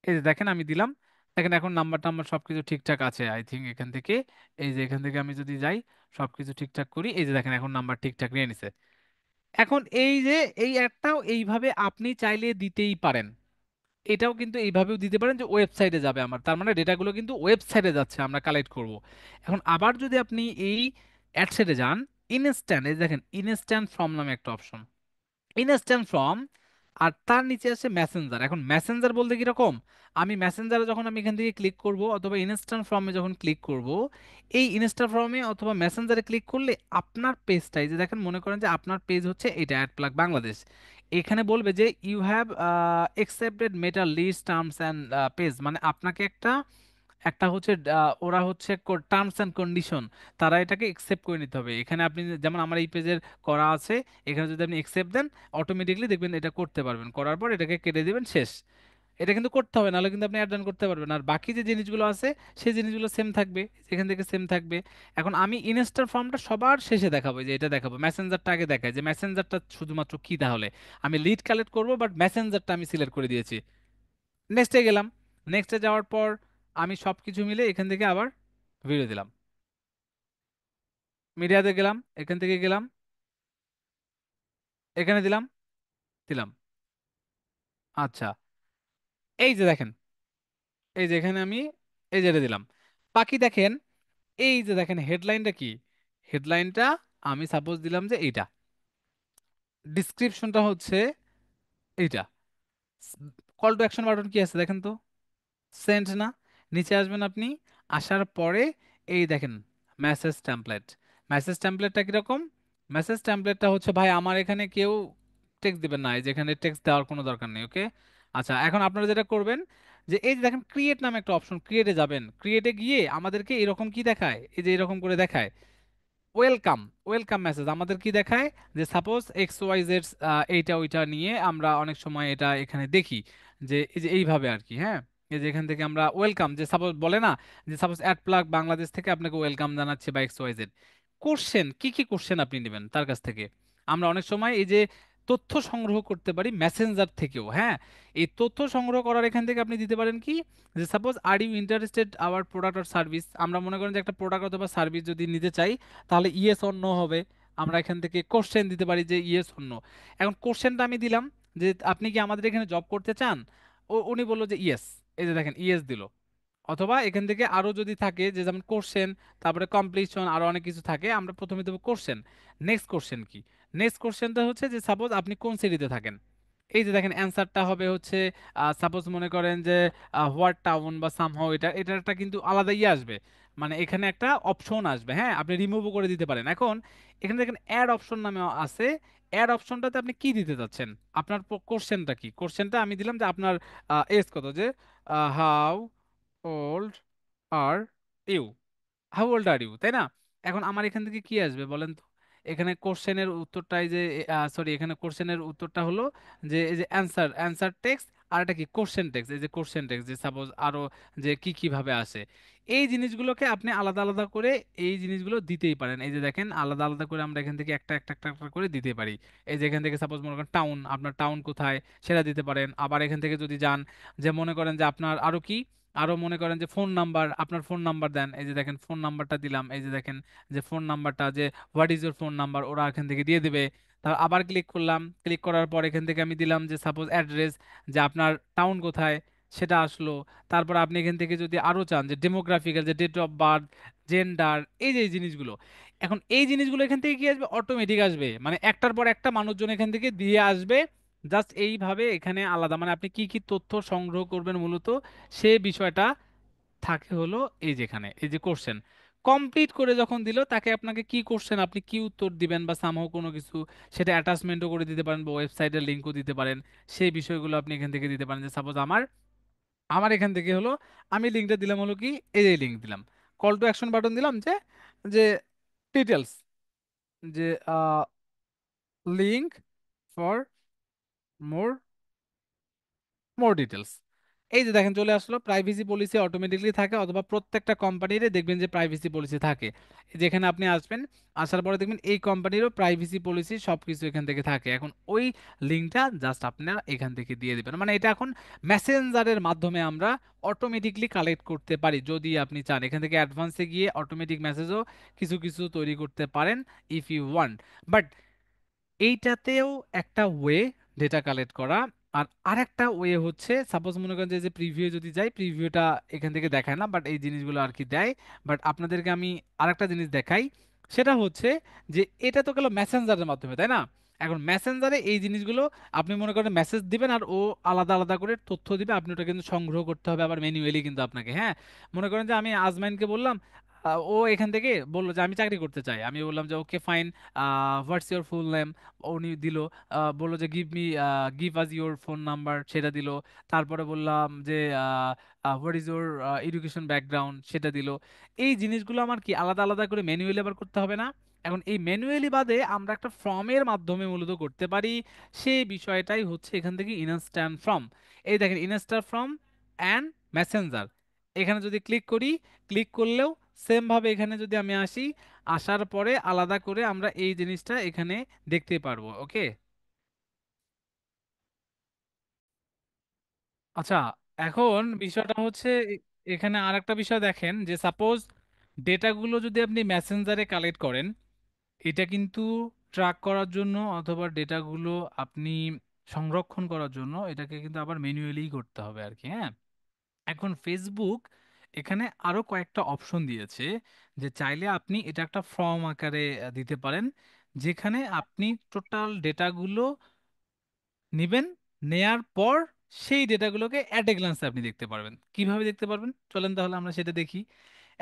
এই যে দেখেন আমি দিলাম, দেখেন এখন নাম্বার টাম্বার সবকিছু ঠিকঠাক আছে আই থিঙ্ক এখান থেকে। এই যে এখান থেকে আমি যদি যাই, সবকিছু ঠিকঠাক করি, এই যে দেখেন এখন নাম্বার ঠিকঠাক নিয়ে নিছে। এখন এই যে এই অ্যাডটাও এইভাবে আপনি চাইলে দিতেই পারেন, এটাও কিন্তু এইভাবেও দিতে পারেন যে ওয়েবসাইটে যাবে আমার, তার মানে ডেটাগুলো কিন্তু ওয়েবসাইটে যাচ্ছে, আমরা কালেক্ট করব। এখন আবার যদি আপনি এই অ্যাডসেটে যান, ইনস্ট্যান্ট, এই দেখেন ইনস্ট্যান্ট ফর্ম নামে একটা অপশন, ইনস্ট্যান্ট ফর্ম, আর তার নিচে আছে মেসেঞ্জার। এখন মেসেঞ্জার বলতে কিরকম, আমি মেসেঞ্জারে যখন আমি এখান থেকে ক্লিক করব অথবা ইনস্ট্যান্ট ফর্মে যখন ক্লিক করব, এই ইনস্টা ফর্মে অথবা মেসেঞ্জারে ক্লিক করলে আপনার পেজটাই যে দেখেন, মনে করেন যে আপনার পেজ হচ্ছে এটা অ্যাড প্লাগ বাংলাদেশ, এখানে বলবে যে you have accepted Meta list terms and page, মানে আপনাকে একটা একটা হচ্ছে ওরা হচ্ছে টার্মস অ্যান্ড কন্ডিশন, তারা এটাকে একসেপ্ট করে নিতে হবে। এখানে আপনি যেমন আমার এই পেজের করা আছে, এখানে যদি আপনি একসেপ্ট দেন অটোমেটিকলি দেখবেন এটা করতে পারবেন, করার পর এটাকে কেটে দিবেন, শেষ। এটা কিন্তু করতে হবে, নাহলে কিন্তু আপনি অ্যাড রান করতে পারবেন। আর বাকি যে জিনিসগুলো আছে সেই জিনিসগুলো সেম থাকবে, এখান থেকে সেম থাকবে। এখন আমি ইনস্টার ফর্মটা সবার শেষে দেখাবো, যে এটা দেখাবো, মেসেঞ্জারটা আগে দেখায় যে মেসেঞ্জারটা শুধুমাত্র কি, তাহলে আমি লিড কালেক্ট করব বাট মেসেঞ্জারটা আমি সিলেক্ট করে দিয়েছি। নেক্সটে গেলাম, নেক্সটে যাওয়ার পর আমি সব কিছু মিলে এখান থেকে আবার ভিডিও দিলাম, মিডিয়াতে গেলাম, এখান থেকে গেলাম, এখানে দিলাম, দিলাম। আচ্ছা, এই যে দেখেন, এই যে এখানে আমি এই যে এটা দিলাম। বাকি দেখেন, এই যে দেখেন হেডলাইনটা কি, হেডলাইনটা আমি সাপোজ দিলাম যে এইটা, ডিসক্রিপশনটা হচ্ছে এইটা, কল টু অ্যাকশন বাটন কি আছে দেখেন তো, সেন্ড না? নিচে আসবেন আপনি, আসার পরে এই দেখেন মেসেজ টেমপ্লেট। মেসেজ টেমপ্লেটটা কিরকম, মেসেজ টেমপ্লেটটা হচ্ছে ভাই আমার এখানে কেউ টেক্সট দিবেন না, এই যে এখানে টেক্সট দেওয়ার কোনো দরকার নেই, ওকে? আচ্ছা, এখন আপনারা যেটা করবেন, যে এই যে দেখেন ক্রিয়েট নামে একটা অপশন, ক্রিয়েটে যাবেন, ক্রিয়েটে গিয়ে আমাদেরকে এরকম কি দেখায়, এই যে এরকম করে দেখায় ওয়েলকাম, ওয়েলকাম মেসেজ আমাদের কি দেখায়, যে সাপোজ এক্স ওয়াই জেড, এইটা ওইটা নিয়ে আমরা অনেক সময় এটা এখানে দেখি, যে এই যে এইভাবে আর কি, হ্যাঁ। এই যে এখান থেকে আমরা ওয়েলকাম, যে সাপোজ বলে না, যে সাপোজ অ্যাড প্লাগ বাংলাদেশ থেকে আপনাকে ওয়েলকাম জানাচ্ছে বা এক্স ওয়াই জেড। কোশ্চেন, কি কি কোশ্চেন আপনি নেবেন তার কাছ থেকে, আমরা অনেক সময় এই যে তথ্য সংগ্রহ করতে পারি মেসেঞ্জার থেকেও, হ্যাঁ। এই তথ্য সংগ্রহ করার এখান থেকে আপনি দিতে পারেন কি, যে suppose are you interested our product or service, আমরা মনে করেন যে একটা প্রোডাক্ট অথবা সার্ভিস যদি নিতে চাই, তাহলে ইয়েস অর নো হবে। আমরা এখান থেকে কোশ্চেন দিতে পারি যে ইয়েস অর নো। এখন কোশ্চেনটা আমি দিলাম যে আপনি কি আমাদের এখানে জব করতে চান, উনি বললো যে ইয়েস, এই যে দেখেন ইয়েস দিল। অথবা এখান থেকে আরো যদি থাকে যে যেমন কোশ্চেন, তারপরে কমপ্লিশন, আরো অনেক কিছু থাকে, আমরা প্রথমে দেবো কোশ্চেন। নেক্সট কোশ্চেন কি, নেক্সট কোশ্চেনটা হচ্ছে যে সাপোজ আপনি কোন সিটিতে থাকেন, এই যে দেখেন অ্যান্সারটা হবে হচ্ছে সাপোজ মনে করেন যে হোয়াট টাউন বা সামহাও, এটা একটা কিন্তু আলাদা ইয়ে আসবে, মানে এখানে একটা অপশন আসবে, হ্যাঁ, আপনি রিমুভও করে দিতে পারেন। এখন এখানে দেখেন অ্যাড অপশন নামে আছে, অ্যাড অপশনটাতে আপনি কি দিতে চাচ্ছেন, আপনার কোশ্চেনটা কি, কোশ্চেনটা আমি দিলাম যে আপনার এজ কত, যে how old are you, how old are you, তাই না? এখন আমার এখান থেকে কি আসবে বলেন তো, এখানে কোশ্চেনের উত্তরটাই যে, সরি, এখানে কোশ্চেনের উত্তরটা হলো যে এই যে অ্যান্সার, অ্যান্সার টেক্সট, আর এটা কি কোশ্চেন টেক্সট, এই যে কোশ্চেন টেক্সট, যে সাপোজ আরো যে কি কিভাবে আসে, এই জিনিসগুলোকে আপনি আলাদা আলাদা করে এই জিনিসগুলো দিতেই পারেন। এই যে দেখেন আলাদা আলাদা করে আমরা এখান থেকে একটা একটা একটা একটা করে দিতে পারি। এই যে এখান থেকে সাপোজ মনে করেন টাউন, আপনার টাউন কোথায় সেটা দিতে পারেন। আবার এখান থেকে যদি যান, যে মনে করেন যে আপনার আরো কি, আরো মনে করেন যে ফোন নাম্বার, আপনার ফোন নাম্বার দেন, এই যে দেখেন ফোন নাম্বারটা দিলাম, এই যে দেখেন যে ফোন নাম্বারটা, যে what is your phone number, ওরা এখান থেকে দিয়ে দিবে। তারপর আবার ক্লিক করলাম, ক্লিক করার পর এখান থেকে আমি দিলাম যে সাপোজ অ্যাড্রেস, যে আপনার টাউন কোথায় সেটা আসলো। তারপর আপনি এখান থেকে যদি আরো চান যে ডেমোগ্রাফিক্যাল, যে ডেট অফ বার্থ, জেন্ডার, এই যে এই জিনিসগুলো, এখন এই জিনিসগুলো এখান থেকে কি আসবে, অটোমেটিক আসবে, মানে একটার পর একটা মানুষজন এখান থেকে দিয়ে আসবে। জাস্ট এইভাবে এখানে আলাদা, মানে আপনি কি কি তথ্য সংগ্রহ করবেন মূলত সে বিষয়টা থাকে হলো এই যেখানে, এই যে কোশ্চেন কমপ্লিট করে যখন দিল, তাকে আপনাকে কি কোশ্চেন আপনি কি উত্তর দিবেন বা সামহাও কোনো কিছু, সেটা অ্যাটাচমেন্টও করে দিতে পারেন বা ওয়েবসাইটের লিঙ্কও দিতে পারেন। সেই বিষয়গুলো আপনি এখান থেকে দিতে পারেন, যে সাপোজ আমার আমার এখান থেকে হলো, আমি লিঙ্কটা দিলাম হলো কি, এই যে লিঙ্ক দিলাম, কল টু অ্যাকশন বাটন দিলাম, যে যে ডিটেলস, যে link for more more details, এই যে দেখেন চলে আসলো, প্রাইভেসি পলিসি অটোমেটিকলি থাকে, অথবা প্রত্যেকটা কোম্পানিরে দেখবেন যে প্রাইভেসি পলিসি থাকে। যেখানে আপনি আসবেন, আসার পরে দেখবেন এই কোম্পানিরও প্রাইভেসি পলিসি সবকিছু এখান থেকে থাকে। এখন ওই লিঙ্কটা জাস্ট আপনারা এখান থেকে দিয়ে দিবেন, মানে এটা এখন মেসেঞ্জারের মাধ্যমে আমরা অটোমেটিকলি কালেক্ট করতে পারি। যদি আপনি চান এখান থেকে অ্যাডভান্সে গিয়ে অটোমেটিক মেসেজও কিছু কিছু তৈরি করতে পারেন, ইফ ইউ ওয়ান্ট। বাট এইটাতেও একটা ওয়ে ডেটা কালেক্ট করা। আর আরেকটা ওয়ে হচ্ছে, সাপোজ মনে করেন যে প্রিভিউ যদি যাই, প্রিভিউটা এখান থেকে দেখায় না, বাট এই জিনিসগুলো আর কি দেয়। বাট আপনাদেরকে আমি আরেকটা জিনিস দেখাই, সেটা হচ্ছে যে এটা তো গেল মেসেঞ্জারের মাধ্যমে, তাই না? এখন মেসেঞ্জারে এই জিনিসগুলো আপনি মনে করেন মেসেজ দিবেন আর ও আলাদা আলাদা করে তথ্য দিবে, আপনি ওটা কিন্তু সংগ্রহ করতে হবে আবার ম্যানুয়ালি কিন্তু আপনাকে, হ্যাঁ। মনে করেন যে আমি আজমাইনকে বললাম, ও এখান থেকে বললো যে আমি চাকরি করতে চাই, আমি বললাম যে okay fine, what's your full name, উনি দিল। বললো যে give us your phone number, সেটা দিল। তারপরে বললাম যে what is your education background, সেটা দিল। এই জিনিসগুলো আমার কি আলাদা আলাদা করে ম্যানুয়ালি আবার করতে হবে না? এখন এই ম্যানুয়ালি বাদে আমরা একটা ফর্মের মাধ্যমে মূলত করতে পারি। সেই বিষয়টাই হচ্ছে এখান থেকে ইনস্ট্যান্ট ফর্ম। এই দেখেন ইনস্ট্যান্ট ফর্ম অ্যান্ড মেসেঞ্জার, এখানে যদি ক্লিক করি, ক্লিক করলেও সেম ভাবে এখানে যদি আমি আসি, আসার পরে আলাদা করে আমরা এই জিনিসটা এখানে দেখতে পারবো। ওকে। আচ্ছা, এখন বিষয়টা হচ্ছে এখানে আরেকটা বিষয় দেখেন, যে সাপোজ ডেটাগুলো যদি আপনি মেসেঞ্জারে কালেক্ট করেন, এটা কিন্তু ট্র্যাক করার জন্য অথবা ডেটাগুলো আপনি সংরক্ষণ করার জন্য এটাকে কিন্তু আবার ম্যানুয়ালি করতে হবে আর কি, হ্যাঁ। এখন ফেসবুক এখানে আরো কয়েকটা অপশন দিয়েছে, যে চাইলে আপনি এটা একটা ফর্ম আকারে দিতে পারেন, যেখানে আপনি টোটাল ডেটাগুলো নিবেন, নেয়ার পর সেই ডেটাগুলোকে অ্যাট এ গ্লান্সে আপনি দেখতে পারবেন। কিভাবে দেখতে পারবেন চলেন তাহলে আমরা সেটা দেখি।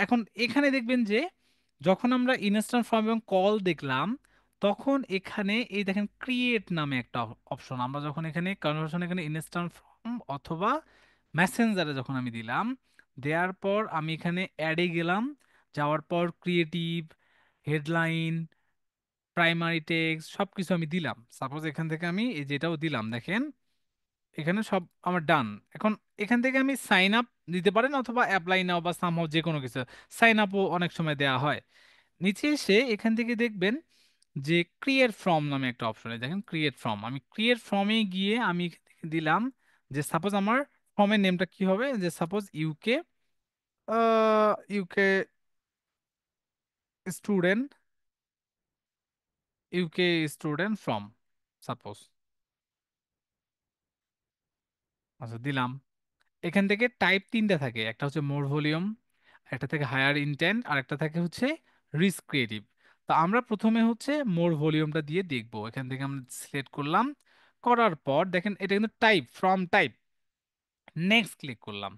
এখন এখানে দেখবেন যে যখন আমরা ইনস্ট্যান্ট ফর্ম এবং কল দেখলাম, তখন এখানে এই দেখেন ক্রিয়েট নামে একটা অপশন, আমরা যখন এখানে কনভার্সন এখানে ইনস্ট্যান্ট ফর্ম অথবা মেসেঞ্জারে যখন আমি দিলাম, দেওয়ার পর আমি এখানে অ্যাডে গেলাম, যাওয়ার পর ক্রিয়েটিভ, হেডলাইন, প্রাইমারি টেক্সট সবকিছু আমি দিলাম। সাপোজ এখান থেকে আমি এই যেটাও দিলাম, দেখেন এখানে সব আমার ডান। এখন এখান থেকে আমি সাইন আপ দিতে পারেন অথবা অ্যাপ্লাই নাও বা সামহাও যে কোনো কিছু, সাইন আপও অনেক সময় দেওয়া হয়। নিচে এসে এখান থেকে দেখবেন যে ক্রিয়েট ফর্ম নামে একটা অপশনে, দেখেন ক্রিয়েট ফর্ম, আমি ক্রিয়েট ফর্মে গিয়ে আমি এখান থেকে দিলাম যে সাপোজ আমার ফর্মের নেমটা কি হবে, যে suppose UK, UK student, UK student from suppose. আচ্ছা দিলাম। এখান থেকে টাইপ তিনটা থাকে, একটা হচ্ছে মোর ভলিউম, একটা থেকে হায়ার ইন্টেন্ট, আর একটা থাকে হচ্ছে রিস্ক ক্রিয়েটিভ। তো আমরা প্রথমে হচ্ছে মোর ভলিউমটা দিয়ে দেখবো। এখান থেকে আমরা সিলেক্ট করলাম, করার পর দেখেন এটা কিন্তু type from type, next click করলাম।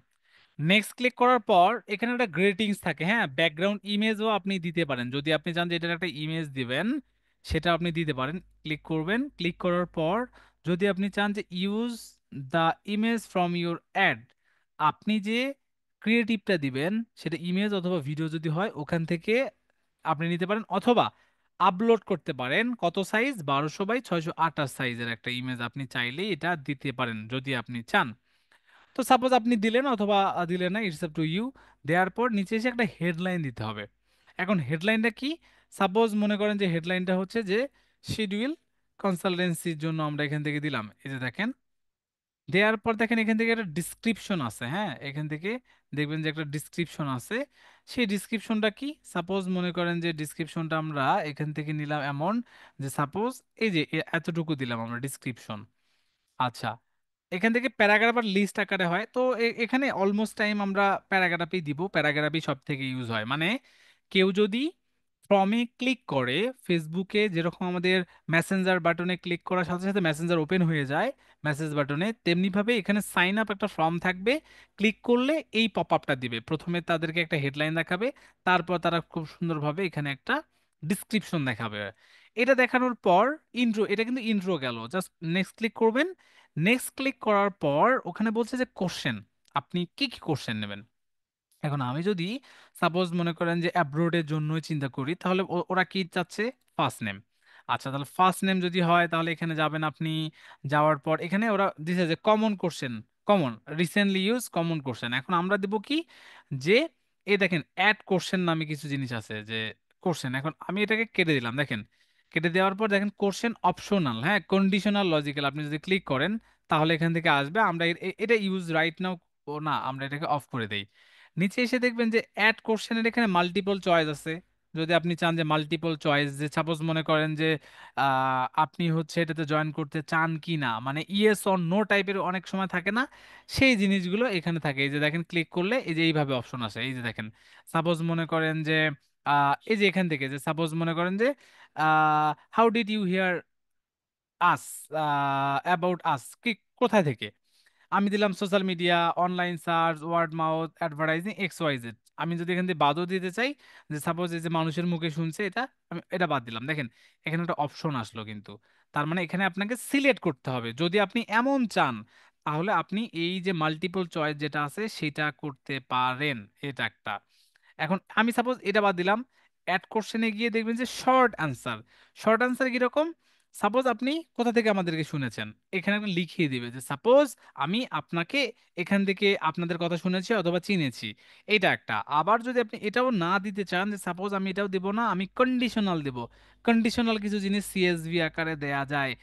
নেক্সট ক্লিক করার পর এখানে একটা গ্রেটিংস থাকে, হ্যাঁ, ব্যাকগ্রাউন্ড ইমেজও আপনি দিতে পারেন, যদি আপনি চান যে এটার একটা ইমেজ দিবেন সেটা আপনি দিতে পারেন। ক্লিক করবেন, ক্লিক করার পর যদি আপনি চান যে use the image from your add, আপনি যে ক্রিয়েটিভটা দিবেন সেটা ইমেজ অথবা ভিডিও যদি হয় ওখান থেকে আপনি নিতে পারেন, অথবা আপলোড করতে পারেন। কত সাইজ, 1200 বাই 628 সাইজের একটা ইমেজ আপনি চাইলেই এটা দিতে পারেন যদি আপনি চান। তো সাপোজ আপনি দিলেন অথবা দিলেন না, ইটস আপ টু ইউ। দেওয়ার পর নিচে এসে একটা হেডলাইন দিতে হবে। এখন হেডলাইনটা কি? সাপোজ মনে করেন যে হেডলাইনটা হচ্ছে যে শিডিউল কনসালটেন্সির জন্য আমরা এখান থেকে দিলাম, এই যে দেখেন। দেওয়ার পর দেখেন এখান থেকে একটা ডিসক্রিপশন আছে, হ্যাঁ, এখান থেকে দেখবেন যে একটা ডিসক্রিপশন আছে। সেই ডিসক্রিপশনটা কি? সাপোজ মনে করেন যে ডিসক্রিপশনটা আমরা এখান থেকে নিলাম এমন, যে সাপোজ এই যে এতটুকু দিলাম আমরা ডিসক্রিপশন। আচ্ছা, এখান থেকে প্যারাগ্রাফ আর লিস্ট আকারে হয়, তো এখানে অলমোস্ট টাইম আমরা প্যারাগ্রাফই দিব, প্যারাগ্রাফই সব থেকে ইউজ হয়। মানে কেউ যদি ফর্মে ক্লিক করে, ফেসবুকে যেরকম আমাদের মেসেঞ্জার বাটনে ক্লিক করার সাথে সাথে মেসেঞ্জার ওপেন হয়ে যায় মেসেজ বাটনে, তেমনিভাবে এখানে সাইন আপ একটা ফর্ম থাকবে। ক্লিক করলে এই পপ আপটা দিবে, প্রথমে তাদেরকে একটা হেডলাইন দেখাবে, তারপর তারা খুব সুন্দরভাবে এখানে একটা ডিসক্রিপশন দেখাবে। এটা দেখানোর পর ইন্ট্রো, এটা কিন্তু ইন্ট্রো গেল, জাস্ট নেক্সট ক্লিক করবেন। নেক্সট ক্লিক করার পর ওখানে বলছে যে কোশ্চেন, আপনি কি কি কোশ্চেন নেবেন। এখন আমি যদি সাপোজ মনে করেন যে অ্যাব্রোডের জন্যই চিন্তা করি, তাহলে ওরা কি চাচ্ছে, ফার্স্ট নেম। আচ্ছা, তাহলে ফার্স্ট নেম যদি হয় তাহলে এখানে যাবেন আপনি। যাওয়ার পর এখানে ওরা দিছে যে common question, common, recently use common question. এখন আমরা দেব কি, যে এই দেখেন অ্যাড কোশ্চেন নামে কিছু জিনিস আছে, যে কোশ্চেন। এখন আমি এটাকে কেটে দিলাম, দেখেন কেটে দেওয়ার পর দেখেন কোশ্চেন অপশনাল, হ্যাঁ কন্ডিশনাল লজিক্যাল, আপনি যদি ক্লিক করেন তাহলে এখান থেকে আসবে। আমরা এটা ইউজ রাইট নাও ও না, আমরা এটাকে অফ করে দেই। নিচে এসে দেখবেন যে অ্যাড কোশ্চেনের এখানে মাল্টিপল চয়েস আছে। যদি আপনি চান যে মাল্টিপল চয়েস, যে সাপোজ মনে করেন যে আপনি হচ্ছে এটাতে জয়েন করতে চান কি না, মানে ইয়েস অর নো টাইপের অনেক সময় থাকে না, সেই জিনিসগুলো এখানে থাকে। এই যে দেখেন ক্লিক করলে এই যে এইভাবে অপশন আসে, এই যে দেখেন সাপোজ মনে করেন যে এই যে এখান থেকে যে সাপোজ মনে করেন যে how did you hear us, about us, কি কোথায় থেকে। আমি দিলাম social media, online search, word mouth, advertising, X Y Z. আমি যদি এখান থেকে বাদও দিতে চাই, যে সাপোজ এই যে মানুষের মুখে শুনছে, এটা আমি এটা বাদ দিলাম। দেখেন এখানে একটা অপশন আসলো কিন্তু, তার মানে এখানে আপনাকে সিলেক্ট করতে হবে। যদি আপনি এমন চান তাহলে আপনি এই যে মাল্টিপল চয়েস যেটা আছে সেটা করতে পারেন, এটা একটা। এখন আমি সাপোজ এটা বাদ দিলাম, অ্যাড কোশ্চেনে গিয়ে দেখবেন যে শর্ট অ্যান্সার। শর্ট অ্যান্সার কিরকম, সাপোজ আপনি কোথা থেকে আমাদেরকে শুনেছেন, এখানে আপনি লিখিয়ে দিবে যে সাপোজ আমি আপনাকে এখান থেকে আপনাদের কথা শুনেছি অথবা চিনেছি, এটা একটা। আবার যদি আপনি এটাও না দিতে চান, যে সাপোজ আমি এটাও দেব না, আমি কন্ডিশনাল দেব। কন্ডিশনাল কিছু জিনিস সিএসভি আকারে দেয়া যায়,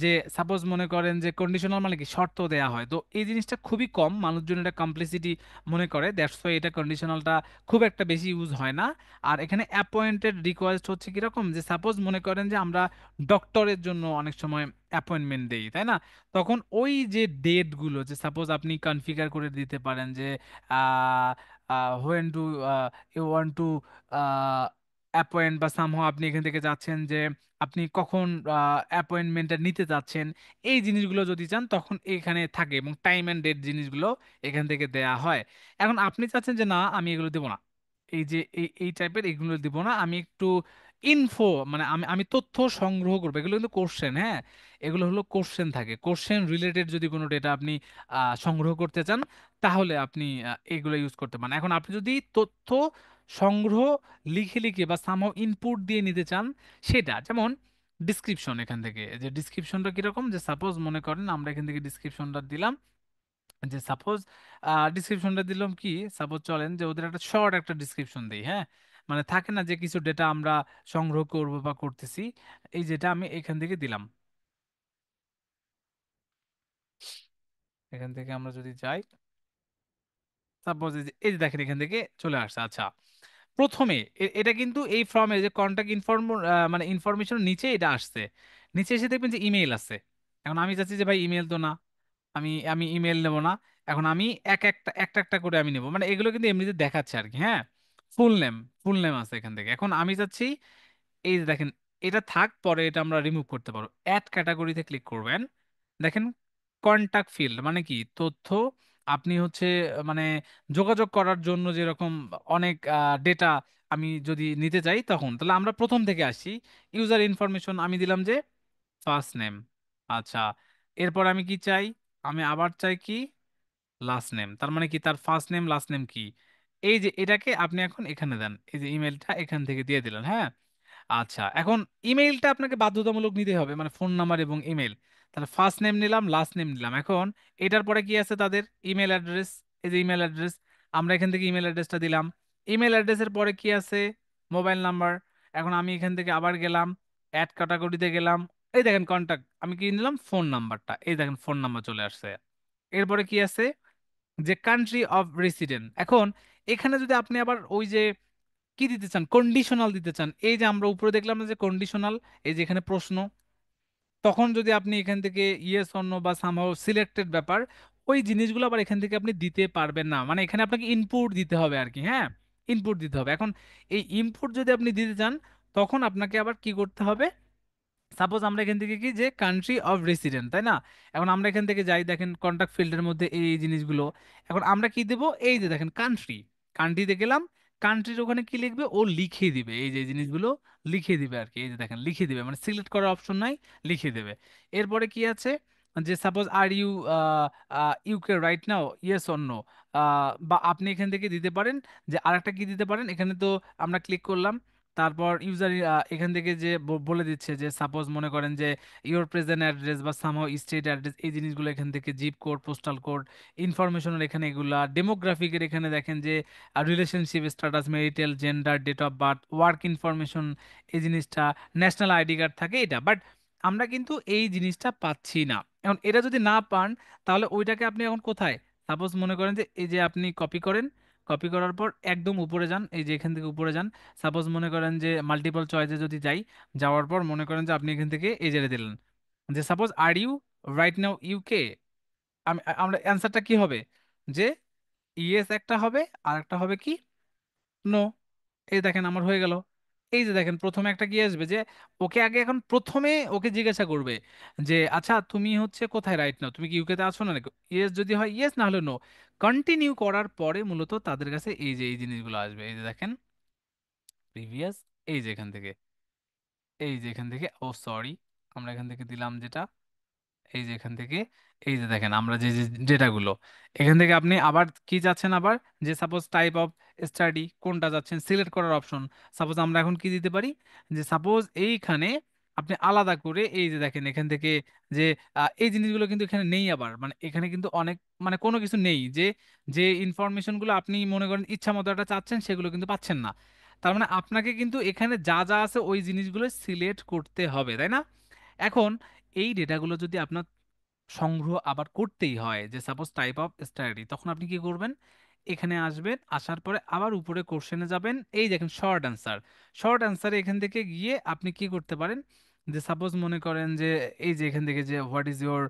যে সাপোজ মনে করেন যে কন্ডিশনাল মানে কি শর্ত দেয়া হয়, তো এই জিনিসটা খুবই কম মানুষজন এটা কমপ্লিসিটি মনে করে, দ্যাটস ওয়াই এটা কন্ডিশনালটা খুব একটা বেশি ইউজ হয় না। আর এখানে অ্যাপয়েন্টেড রিকোয়েস্ট হচ্ছে কিরকম, যে সাপোজ মনে করেন যে আমরা ডক্টরের জন্য অনেক সময় অ্যাপয়েন্টমেন্ট দেই, তাই না, তখন ওই যে ডেটগুলো, যে সাপোজ আপনি কনফিগার করে দিতে পারেন যে when to you want to appoint, বা সামহাও আপনি এখান থেকে যাচ্ছেন যে আপনি কখন অ্যাপয়েন্টমেন্টটা নিতে যাচ্ছেন, এই জিনিসগুলো যদি চান তখন এখানে থাকে, এবং টাইম অ্যান্ড ডেট জিনিসগুলো এখান থেকে দেয়া হয়। এখন আপনি চাচ্ছেন যে না আমি এগুলো দেবো না, এই যে এই টাইপের এগুলো দিব না, আমি একটু ইনফো, মানে আমি আমি তথ্য সংগ্রহ করবো, এগুলো কিন্তু কোশ্চেন, হ্যাঁ এগুলো হলো কোশ্চেন থাকে, কোশ্চেন রিলেটেড যদি কোনো ডেটা আপনি সংগ্রহ করতে চান তাহলে আপনি এগুলো ইউজ করতে পারেন। এখন আপনি যদি তথ্য সংগ্রহ লিখে লিখে বা সামহাও ইনপুট দিয়ে নিতে চান, সেটা যেমন ডিসক্রিপশন, এখান থেকে যে ডিসক্রিপশনটা কিরকম, যে সাপোজ মনে করেন আমরা এখান থেকে ডিসক্রিপশনটা দিলাম, যে সাপোজ ডিসক্রিপশনটা দিলাম কি, সাপোজ চলেন যে ওদের একটা শর্ট একটা ডিসক্রিপশন দিই, হ্যাঁ মানে থাকে না যে কিছু ডেটা আমরা সংগ্রহ করব বা করতেছি, এই যেটা আমি এখান থেকে দিলাম। এখান থেকে আমরা যদি যাই, সাপোজ এই যে দেখেন এখান থেকে চলে আসছে। আচ্ছা, প্রথমে এটা কিন্তু এই ফর্মে যে কন্টাক্ট মানে ইনফরমেশন নিচে এটা আসছে, নিচে এসে দেখবেন যে ইমেইল আছে। এখন আমি চাচ্ছি যে ভাই ইমেল তো না, আমি আমি ইমেল নেব না, এখন আমি এক একটা একটা একটা করে আমি নেব, মানে এগুলো কিন্তু এমনিতে দেখাচ্ছে আর কি, হ্যাঁ ফুল নেম, ফুল নেম আছে এখান থেকে। এখন আমি চাচ্ছি এই যে দেখেন এটা থাক, পরে এটা আমরা রিমুভ করতে পারবো। অ্যাড ক্যাটাগরিতে ক্লিক করবেন, দেখেন কন্টাক্ট ফিল্ড মানে কি, তথ্য আপনি হচ্ছে মানে যোগাযোগ করার জন্য যেরকম অনেক ডেটা আমি যদি নিতে চাই তখন, তাহলে আমরা প্রথম থেকে আসি। ইউজার ইনফরমেশন আমি দিলাম যে ফার্স্ট নেম। আচ্ছা, এরপর আমি কি চাই, আমি আবার চাই কি লাস্ট নেম, তার মানে কি তার ফার্স্ট নেম লাস্ট নেম কি, এই যে এটাকে আপনি এখন এখানে দেন, এই যে ইমেলটা এখান থেকে দিয়ে দিলেন, হ্যাঁ। আচ্ছা, এখন ইমেইলটা আপনাকে বাধ্যতামূলক নিতে হবে, মানে ফোন নাম্বার এবং ইমেল। তাহলে ফার্স্ট নেম নিলাম, লাস্ট নেম নিলাম। এখন এটার পরে কি আছে তাদের ইমেল অ্যাড্রেস, এই যে ইমেল অ্যাড্রেস, আমরা এখান থেকে ইমেল অ্যাড্রেসটা দিলাম। ইমেল অ্যাড্রেসের পরে কি আছে, মোবাইল নাম্বার। এখন আমি এখান থেকে আবার গেলাম, অ্যাড ক্যাটাগরিতে গেলাম, এই দেখেন কন্টাক্ট, আমি কি নিলাম ফোন নাম্বারটা, এই দেখেন ফোন নাম্বার চলে আসছে। এরপরে কি আছে, যে কান্ট্রি অফ রেসিডেন্ট। এখন এখানে যদি আপনি আবার ওই যে কি দিতে চান, কন্ডিশনাল দিতে চান, এই যে আমরা উপরে দেখলাম না যে কন্ডিশনাল, এই যে এখানে প্রশ্ন, তখন যদি আপনি এখান থেকে ইয়েস অন্য বা সামহাও সিলেক্টেড ব্যাপার, ওই জিনিসগুলো আবার এখান থেকে আপনি দিতে পারবেন না, মানে এখানে আপনাকে ইনপুট দিতে হবে আর কি, হ্যাঁ ইনপুট দিতে হবে। এখন এই ইনপুট যদি আপনি দিতে চান তখন আপনাকে আবার কি করতে হবে, সাপোজ আমরা এখান থেকে কি যে কান্ট্রি অফ রেসিডেন্ট, তাই না। এখন আমরা এখান থেকে যাই, দেখেন কন্টাক্ট ফিল্ডের মধ্যে এই জিনিসগুলো। এখন আমরা কি দেব, এই যে দেখেন কান্ট্রি, কান্ট্রিতে গেলাম, কান্ট্রির ওখানে কি লিখবে, ও লিখে দিবে এই যে এই জিনিসগুলো লিখে দিবে আর কি, এই যে দেখেন লিখে দিবে, মানে সিলেক্ট করার অপশন নাই, লিখে দেবে। এরপরে কি আছে, যে suppose are you UK right now, yes or no, বা আপনি এখান থেকে দিতে পারেন যে আরেকটা কি দিতে পারেন, এখানে তো আমরা ক্লিক করলাম, তারপর ইউজার এখান থেকে যে বলে দিচ্ছে যে সাপোজ মনে করেন যে ইওর প্রেজেন্ট অ্যাড্রেস বা সামহাও স্টেট অ্যাড্রেস, এই জিনিসগুলো এখান থেকে জিপ কোড, পোস্টাল কোড, ইনফরমেশনের এখানে এগুলা, ডেমোগ্রাফিকের এখানে দেখেন যে relationship status, marital, gender, date of birth, work information, এই জিনিসটা, ন্যাশনাল আইডি কার্ড থাকে এটা। বাট আমরা কিন্তু এই জিনিসটা পাচ্ছি না। এখন এটা যদি না পান তাহলে ওইটাকে আপনি এখন কোথায়, সাপোজ মনে করেন যে এই যে আপনি কপি করেন, কপি করার পর একদম উপরে যান, এই যে এখান থেকে উপরে যান, সাপোজ মনে করেন যে মাল্টিপল চয়েসে যদি যাই, যাওয়ার পর মনে করেন যে আপনি এখান থেকে এই জেনে দিলেন যে suppose are you right now UK, আমরা অ্যান্সারটা কি হবে, যে ইয়েস একটা হবে আর একটা হবে কি নো। এই দেখেন আমার হয়ে গেল। এই যে দেখেন প্রথমে একটা কি আসবে যে ওকে আগে এখন প্রথমে ওকে জিজ্ঞাসা করবে যে আচ্ছা তুমি হচ্ছে কোথায় রাইট নাও, তুমি কি ইউকেতে আছো না, ইয়েস যদি হয় ইয়েস, না হলে নো। কন্টিনিউ করার পরে মূলত তাদের কাছে এই যে এই জিনিসগুলো আসবে, এই যে দেখেন প্রিভিয়াস, এই যে এখান থেকে, এই যে এখান থেকে, ও সরি, আমরা এখান থেকে দিলাম যেটা, এই যে এখান থেকে, এই যে দেখেন আমরা যে যে ডেটাগুলো, এখান থেকে আপনি আবার কি যাচ্ছেন, আবার যে সাপোজ টাইপ অফ স্টাডি কোনটা যাচ্ছেন সিলেক্ট করার অপশন। সাপোজ আমরা এখন কি দিতে পারি, যে সাপোজ এইখানে আপনি আলাদা করে এই যে দেখেন এখান থেকে যে এই জিনিসগুলো কিন্তু এখানে নেই, আবার মানে এখানে কিন্তু অনেক মানে কোনো কিছু নেই, যে যে ইনফরমেশনগুলো আপনি মনে করেন ইচ্ছা মতো একটা চাচ্ছেন সেগুলো কিন্তু পাচ্ছেন না। তার মানে আপনাকে কিন্তু এখানে যা যা আছে ওই জিনিসগুলো সিলেক্ট করতে হবে, তাই না? এখন এই ডেটাগুলো যদি আপনার সংগ্রহ আবার করতেই হয়, যে সাপোজ টাইপ অফ স্টাডি, তখন আপনি কি করবেন, এখানে আসবেন, আসার পরে আবার উপরে কোশ্চেনে যাবেন, এই দেখেন শর্ট অ্যান্সার, শর্ট অ্যান্সারে এখান থেকে গিয়ে আপনি কি করতে পারেন, যে সাপোজ মনে করেন যে এই যে এখান থেকে যে হোয়াট ইজ ইউর,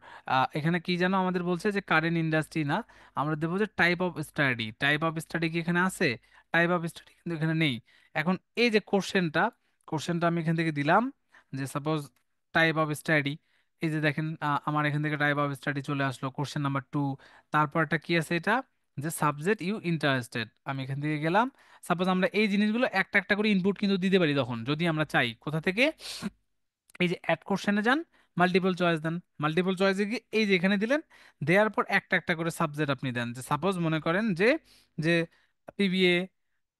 এখানে কি যেন আমাদের বলছে যে কারেন্ট ইন্ডাস্ট্রি না, আমরা দেবো যে type of study, type of study কি এখানে আছে, টাইপ অফ স্টাডি কিন্তু এখানে নেই। এখন এই যে কোশ্চেনটা, কোশ্চেনটা আমি এখান থেকে দিলাম, যে সাপোজ টাইপ অফ স্টাডি, এই যে দেখেন আমার এখান থেকে টাইপ অফ স্টাডি চলে আসলো, কোশ্চেন নাম্বার 2। তারপরটা কি আছে এটা, যে সাবজেক্ট ইউ ইন্টারেস্টেড, আমি এখান থেকে গেলাম। সাপোজ আমরা এই জিনিসগুলো একটা একটা করে ইনপুট কিন্তু দিতে পারি তখন যদি আমরা চাই, কোথা থেকে, এই যে অ্যাড কোশ্চেনে যান, মাল্টিপল চয়েস দেন, মাল্টিপল চয়েসে গিয়ে এই যে এখানে দিলেন, দেওয়ার পর একটা একটা করে সাবজেক্ট আপনি দেন, যে সাপোজ মনে করেন যে যে পিবিএ,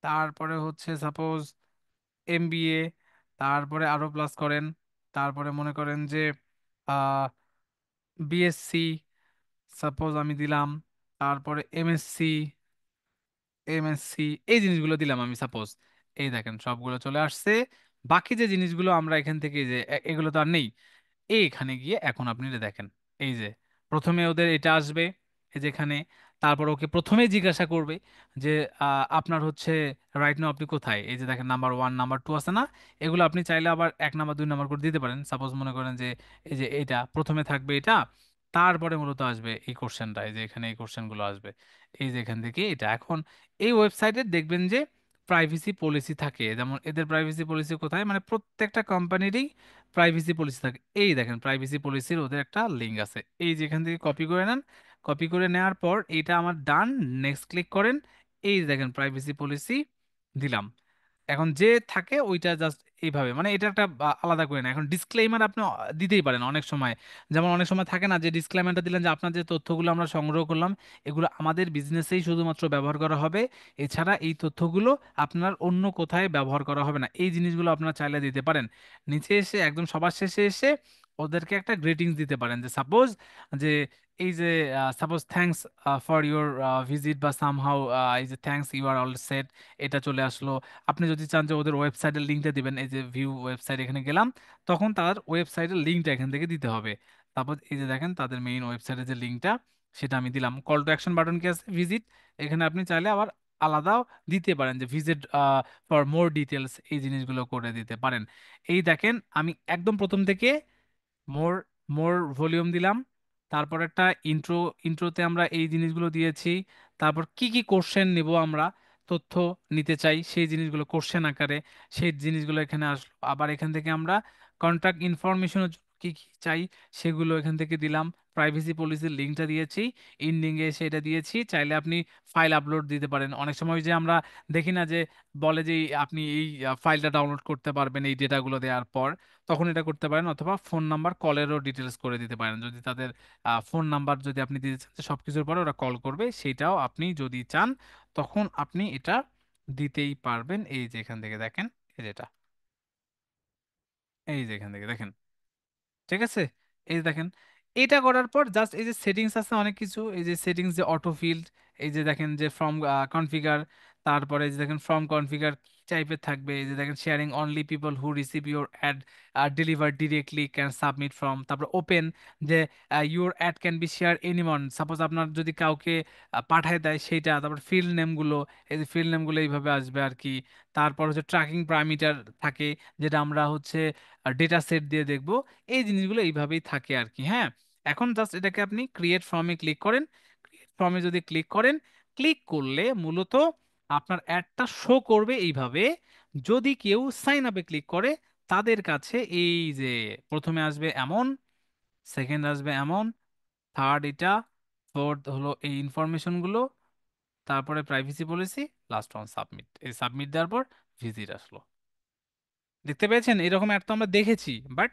তারপরে হচ্ছে সাপোজ এমবিএ, তারপরে আরো প্লাস করেন, তারপরে মনে করেন যে বিএসসি, সাপোজ আমি দিলাম, তারপরে এমএসসি, এমএসসি, এই জিনিসগুলো দিলাম আমি সাপোজ, এই দেখেন সবগুলো চলে আসছে। বাকি যে জিনিসগুলো আমরা এখান থেকে যে এগুলো তো আর নেই, এইখানে গিয়ে এখন আপনি এটা দেখেন, এই যে প্রথমে ওদের এটা আসবে, এই যেখানে, তারপর ওকে প্রথমে জিজ্ঞাসা করবে যে আপনার হচ্ছে রাইট নাও আপনি কোথায়, এই যে দেখেন নাম্বার 1 নাম্বার 2 আছে না, এগুলো আপনি চাইলে আবার 1 নাম্বার 2 নাম্বার করে দিতে পারেন। সাপোজ মনে করেন যে এই যে এটা প্রথমে থাকবে এটা, তারপরে মূলত আসবে এই কোশ্চেনটা, এই যে এখানে এই কোশ্চেনগুলো আসবে, এই যে এখান থেকে এটা। এখন এই ওয়েবসাইটে দেখবেন যে প্রাইভেসি পলিসি থাকে, যেমন এদের প্রাইভেসি পলিসি কোথায়, মানে প্রত্যেকটা কোম্পানিরই প্রাইভেসি পলিসি থাকে, এই দেখেন প্রাইভেসি পলিসির ওদের একটা লিঙ্ক আছে, এই যেখান থেকে কপি করে নেন, কপি করে নেওয়ার পর এইটা আমার ডান, নেক্সট ক্লিক করেন, এই যে দেখেন প্রাইভেসি পলিসি দিলাম। এখন যে থাকে ওইটা জাস্ট এইভাবে, মানে এটা একটা আলাদা করে না। এখন ডিসক্লেইমার আপনি দিতেই পারেন অনেক সময়, যেমন অনেক সময় থাকে না যে ডিসক্লেইমারটা দিলেন যে আপনার যে তথ্যগুলো আমরা সংগ্রহ করলাম এগুলো আমাদের বিজনেসেই শুধুমাত্র ব্যবহার করা হবে, এছাড়া এই তথ্যগুলো আপনার অন্য কোথায় ব্যবহার করা হবে না, এই জিনিসগুলো আপনারা চাইলে দিতে পারেন। নিচে এসে একদম সবার শেষে এসে ওদেরকে একটা গ্রেটিংস দিতে পারেন, যে সাপোজ যে এই যে suppose thanks for your visit, বা সামহাউ এই যে thanks you are all set, এটা চলে আসলো। আপনি যদি চান যে ওদের ওয়েবসাইটের লিঙ্কটা দিবেন, এই যে ভিউ ওয়েবসাইট, এখানে গেলাম, তখন তার ওয়েবসাইটের লিঙ্কটা এখান থেকে দিতে হবে। তারপর এই যে দেখেন তাদের মেইন ওয়েবসাইটের যে লিঙ্কটা সেটা আমি দিলাম, কল টু অ্যাকশন বাটন কি আছে ভিজিট, এখানে আপনি চাইলে আবার আলাদাও দিতে পারেন যে ভিজিট ফর মোর ডিটেলস, এই জিনিসগুলো করে দিতে পারেন। এই দেখেন আমি একদম প্রথম থেকে মোর মোর ভলিউম দিলাম, তারপর একটা ইন্ট্রো, ইন্ট্রোতে আমরা এই জিনিসগুলো দিয়েছি, তারপর কি কি কোশ্চেন নিব আমরা, তথ্য নিতে চাই সেই জিনিসগুলো কোশ্চেন আকারে, সেই জিনিসগুলো এখানে আসলো। আবার এখান থেকে আমরা কন্ট্যাক্ট ইনফরমেশন কি কি চাই সেগুলো এখান থেকে দিলাম, প্রাইভেসি পলিসির লিঙ্কটা দিয়েছি, ইন্ডিং এ সেটা দিয়েছি, চাইলে আপনি ফাইল আপলোড দিতে পারেন। অনেক সময় যে আমরা দেখি না যে বলে যে আপনি এই ফাইলটা ডাউনলোড করতে পারবেন এই ডেটাগুলো দেওয়ার পর, তখন এটা করতে পারেন, অথবা ফোন নাম্বার কলেরও ডিটেলস করে দিতে পারেন, যদি তাদের ফোন নাম্বার যদি আপনি দিতে চান যে সবকিছুর পরে ওরা কল করবে, সেটাও আপনি যদি চান তখন আপনি এটা দিতেই পারবেন। এই যে এখান থেকে দেখেন এই যেটা, এই যে এখান থেকে দেখেন, ঠিক আছে। এই যে দেখেন, এটা করার পর জাস্ট এই যে সেটিংস আছে অনেক কিছু, এই যে সেটিংস, যে অটো ফিল্ড, এই যে দেখেন যে ফ্রম কনফিগার, তারপরে এই যে দেখেন ফ্রম কনফিগার কি টাইপের থাকবে, এই যে দেখেন sharing only people who receive your add deliver directly can submit from, তারপর ওপেন, যে your add can be share anyone, suppose আপনার যদি কাউকে পাঠায় দেয় সেইটা, তারপর ফিল্ড নেমগুলো, এই যে ফিল্ড নেমগুলো এইভাবে আসবে আর কি। তারপর হচ্ছে ট্র্যাকিং প্যারামিটার থাকে, যেটা আমরা হচ্ছে ডেটা সেট দিয়ে দেখবো। এই জিনিসগুলো এইভাবেই থাকে আর কি, হ্যাঁ। এখন জাস্ট এটাকে আপনি ক্রিয়েট ফর্মে ক্লিক করেন। ক্রিয়েট ফর্মে যদি ক্লিক করেন, ক্লিক করলে মূলত আপনার অ্যাডটা শো করবে এইভাবে। যদি কেউ সাইন আপে ক্লিক করে, তাদের কাছে এই যে প্রথমে আসবে এমন, সেকেন্ড আসবে এমন, থার্ড এটা, ফোর্থ হলো এই ইনফরমেশনগুলো, তারপরে privacy policy, last one submit. এই সাবমিট দেওয়ার পর ভিজিট আসলো। দেখতে পেয়েছেন, এরকম অ্যাড তো আমরা দেখেছি, বাট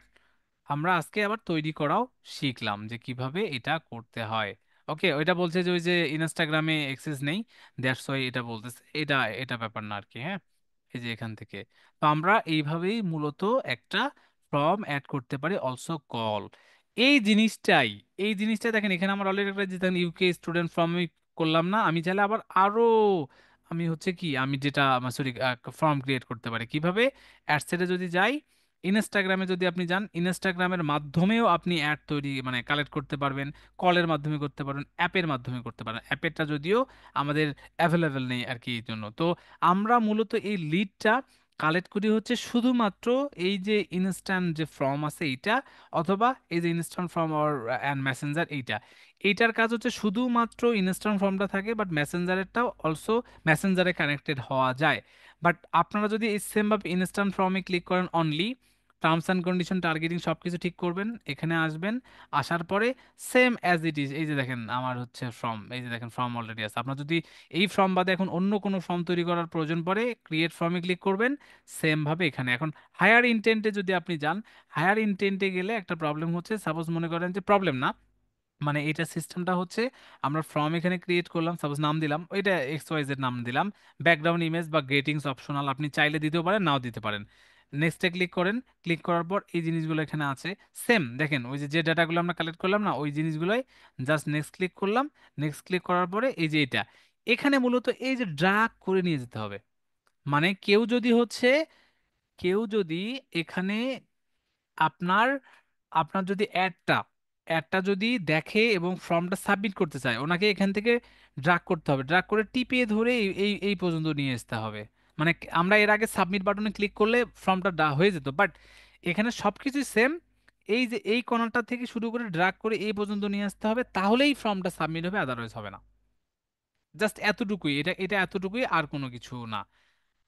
আমরা আজকে আবার তৈরি করাও শিখলাম যে কিভাবে এটা করতে হয়। ওকে, ওইটা বলছে যে ওই যে ইনস্টাগ্রামে অ্যাক্সেস নেই, দ্যাটস ওয়াই এটা বলতেছে, এটা এটা ব্যাপার না আর কি, হ্যাঁ। এই যে এখান থেকে, তো আমরা এইভাবেই মূলত একটা ফর্ম অ্যাড করতে পারি, অলসো কল। এই জিনিসটাই, এই জিনিসটা দেখেন এখানে আমার অলরেডি একটা যে দেখেন ইউকে স্টুডেন্ট ফর্ম আমি করলাম না, আমি চাইলে আবার আরো, আমি হচ্ছে কি আমি যেটা সরি ফর্ম ক্রিয়েট করতে পারি কিভাবে, অ্যাডসেটে যদি যাই, ইনস্টাগ্রামে যদি আপনি যান, ইনস্টাগ্রামের মাধ্যমেও আপনি অ্যাড তৈরি মানে কালেক্ট করতে পারবেন, কলের মাধ্যমে করতে পারবেন, অ্যাপের মাধ্যমে করতে পারেন। অ্যাপেরটা যদিও আমাদের অ্যাভেলেবেল নেই আর কি, এই জন্য তো আমরা মূলত এই লিডটা কালেক্ট করি হচ্ছে শুধুমাত্র এই যে ইনস্ট্যান্ট যে ফর্ম আছে এইটা, অথবা এই যে instant form or and Messenger এইটা। এইটার কাজ হচ্ছে শুধুমাত্র ইনস্ট্যান্ট ফর্মটা থাকে, বাট মেসেঞ্জারেরটাও অলসো মেসেঞ্জারে কানেক্টেড হওয়া যায়। বাট আপনারা যদি এই সেম ভাবে ইনস্ট্যান্ট ফর্মে ক্লিক করেন only, terms and condition targeting সব কিছু ঠিক করবেন, এখানে আসবেন, আসার পরে সেম অ্যাজ ইট ইজ, এই যে দেখেন আমার হচ্ছে ফর্ম, এই যে দেখেন ফর্ম অলরেডি আছে। আপনার যদি এই ফর্ম বাদে এখন অন্য কোনো ফর্ম তৈরি করার প্রয়োজন পড়ে, ক্রিয়েট ফর্মে ক্লিক করবেন, সেম ভাবে এখানে। এখন হায়ার ইনটেন্টে যদি আপনি যান, হায়ার ইনটেন্টে গেলে একটা প্রবলেম হচ্ছে, সাপোজ মনে করেন যে প্রবলেম না, মানে এটা সিস্টেমটা হচ্ছে, আমরা ফর্ম এখানে ক্রিয়েট করলাম, সাপোজ নাম দিলাম ওইটা এক্স ওয়াই জেড নাম দিলাম, ব্যাকগ্রাউন্ড ইমেজ বা গ্রেটিংস অপশনাল, আপনি চাইলে দিতেও পারেন নাও দিতে পারেন। নেক্সটে ক্লিক করেন, ক্লিক করার পর এই জিনিসগুলো এখানে আছে, সেম দেখেন ওই যে যে ডাটাগুলো আমরা কালেক্ট করলাম না, ওই জিনিসগুলোই জাস্ট নেক্সট ক্লিক করলাম। নেক্সট ক্লিক করার পরে এই যে এটা, এখানে মূলত এই যে ড্রাগ করে নিয়ে যেতে হবে। মানে কেউ যদি এখানে আপনার আপনার যদি অ্যাডটা যদি দেখে এবং ফর্মটা সাবমিট করতে চায়, ওনাকে এখান থেকে ড্রাগ করতে হবে, ড্রাগ করে টিপে ধরে এই এই এই পর্যন্ত নিয়ে আসতে হবে। মানে আমরা এর আগে সাবমিট বাটনে ক্লিক করলে ফর্মটা হয়ে যেত, বাট এখানে সবকিছুই সেম। এই যে এই কর্নারটা থেকে শুরু করে ড্রাগ করে এই পর্যন্ত নিয়ে আসতে হবে, তাহলেই ফর্মটা সাবমিট হবে, আদারওয়াইজ হবে না। জাস্ট এতটুকুই, এটা এটা এতটুকুই, আর কোনো কিছু না।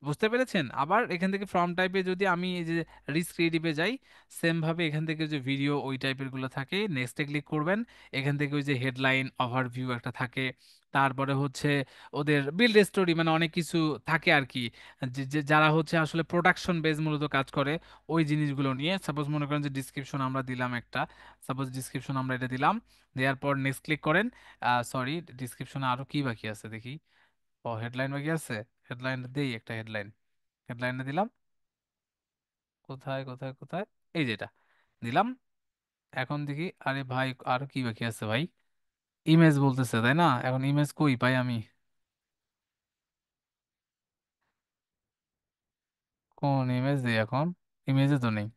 বুঝতে পেরেছেন? আবার এখান থেকে ফর্ম টাইপে যদি আমি এই যে রিস্ক ক্রিয়েটিভে যাই, সেম ভাবে এখান থেকে যে ভিডিও ওই টাইপের গুলো থাকে, নেক্সটে ক্লিক করবেন। এখান থেকে ওই যে হেডলাইন ওভারভিউ একটা থাকে, তারপরে হচ্ছে ওদের বিল্ড স্টোরি, মানে অনেক কিছু থাকে আর কি, যারা হচ্ছে আসলে প্রোডাকশন বেস মূলত কাজ করে ওই জিনিসগুলো নিয়ে। সাপোজ মনে করেন যে ডিসক্রিপশন আমরা দিলাম একটা, সাপোজ ডিসক্রিপশন আমরা এটা দিলাম, দেওয়ার পর নেক্সট ক্লিক করেন। সরি, ডিসক্রিপশনে আরো কি বাকি আছে দেখি, ও হেডলাইন বাকি আছে, হেডলাইন দেই একটা, হেডলাইন, হেডলাইনে দিলাম, কোথায় কোথায় কোথায়, এই যেটা দিলাম। এখন দেখি, আরে ভাই আর কি বাকি আছে ভাই, ইমেজ বলতেছে তাই না, এখন ইমেজ কই পাই আমি, কোন ইমেজ দিই এখন, ইমেজে তো নেই।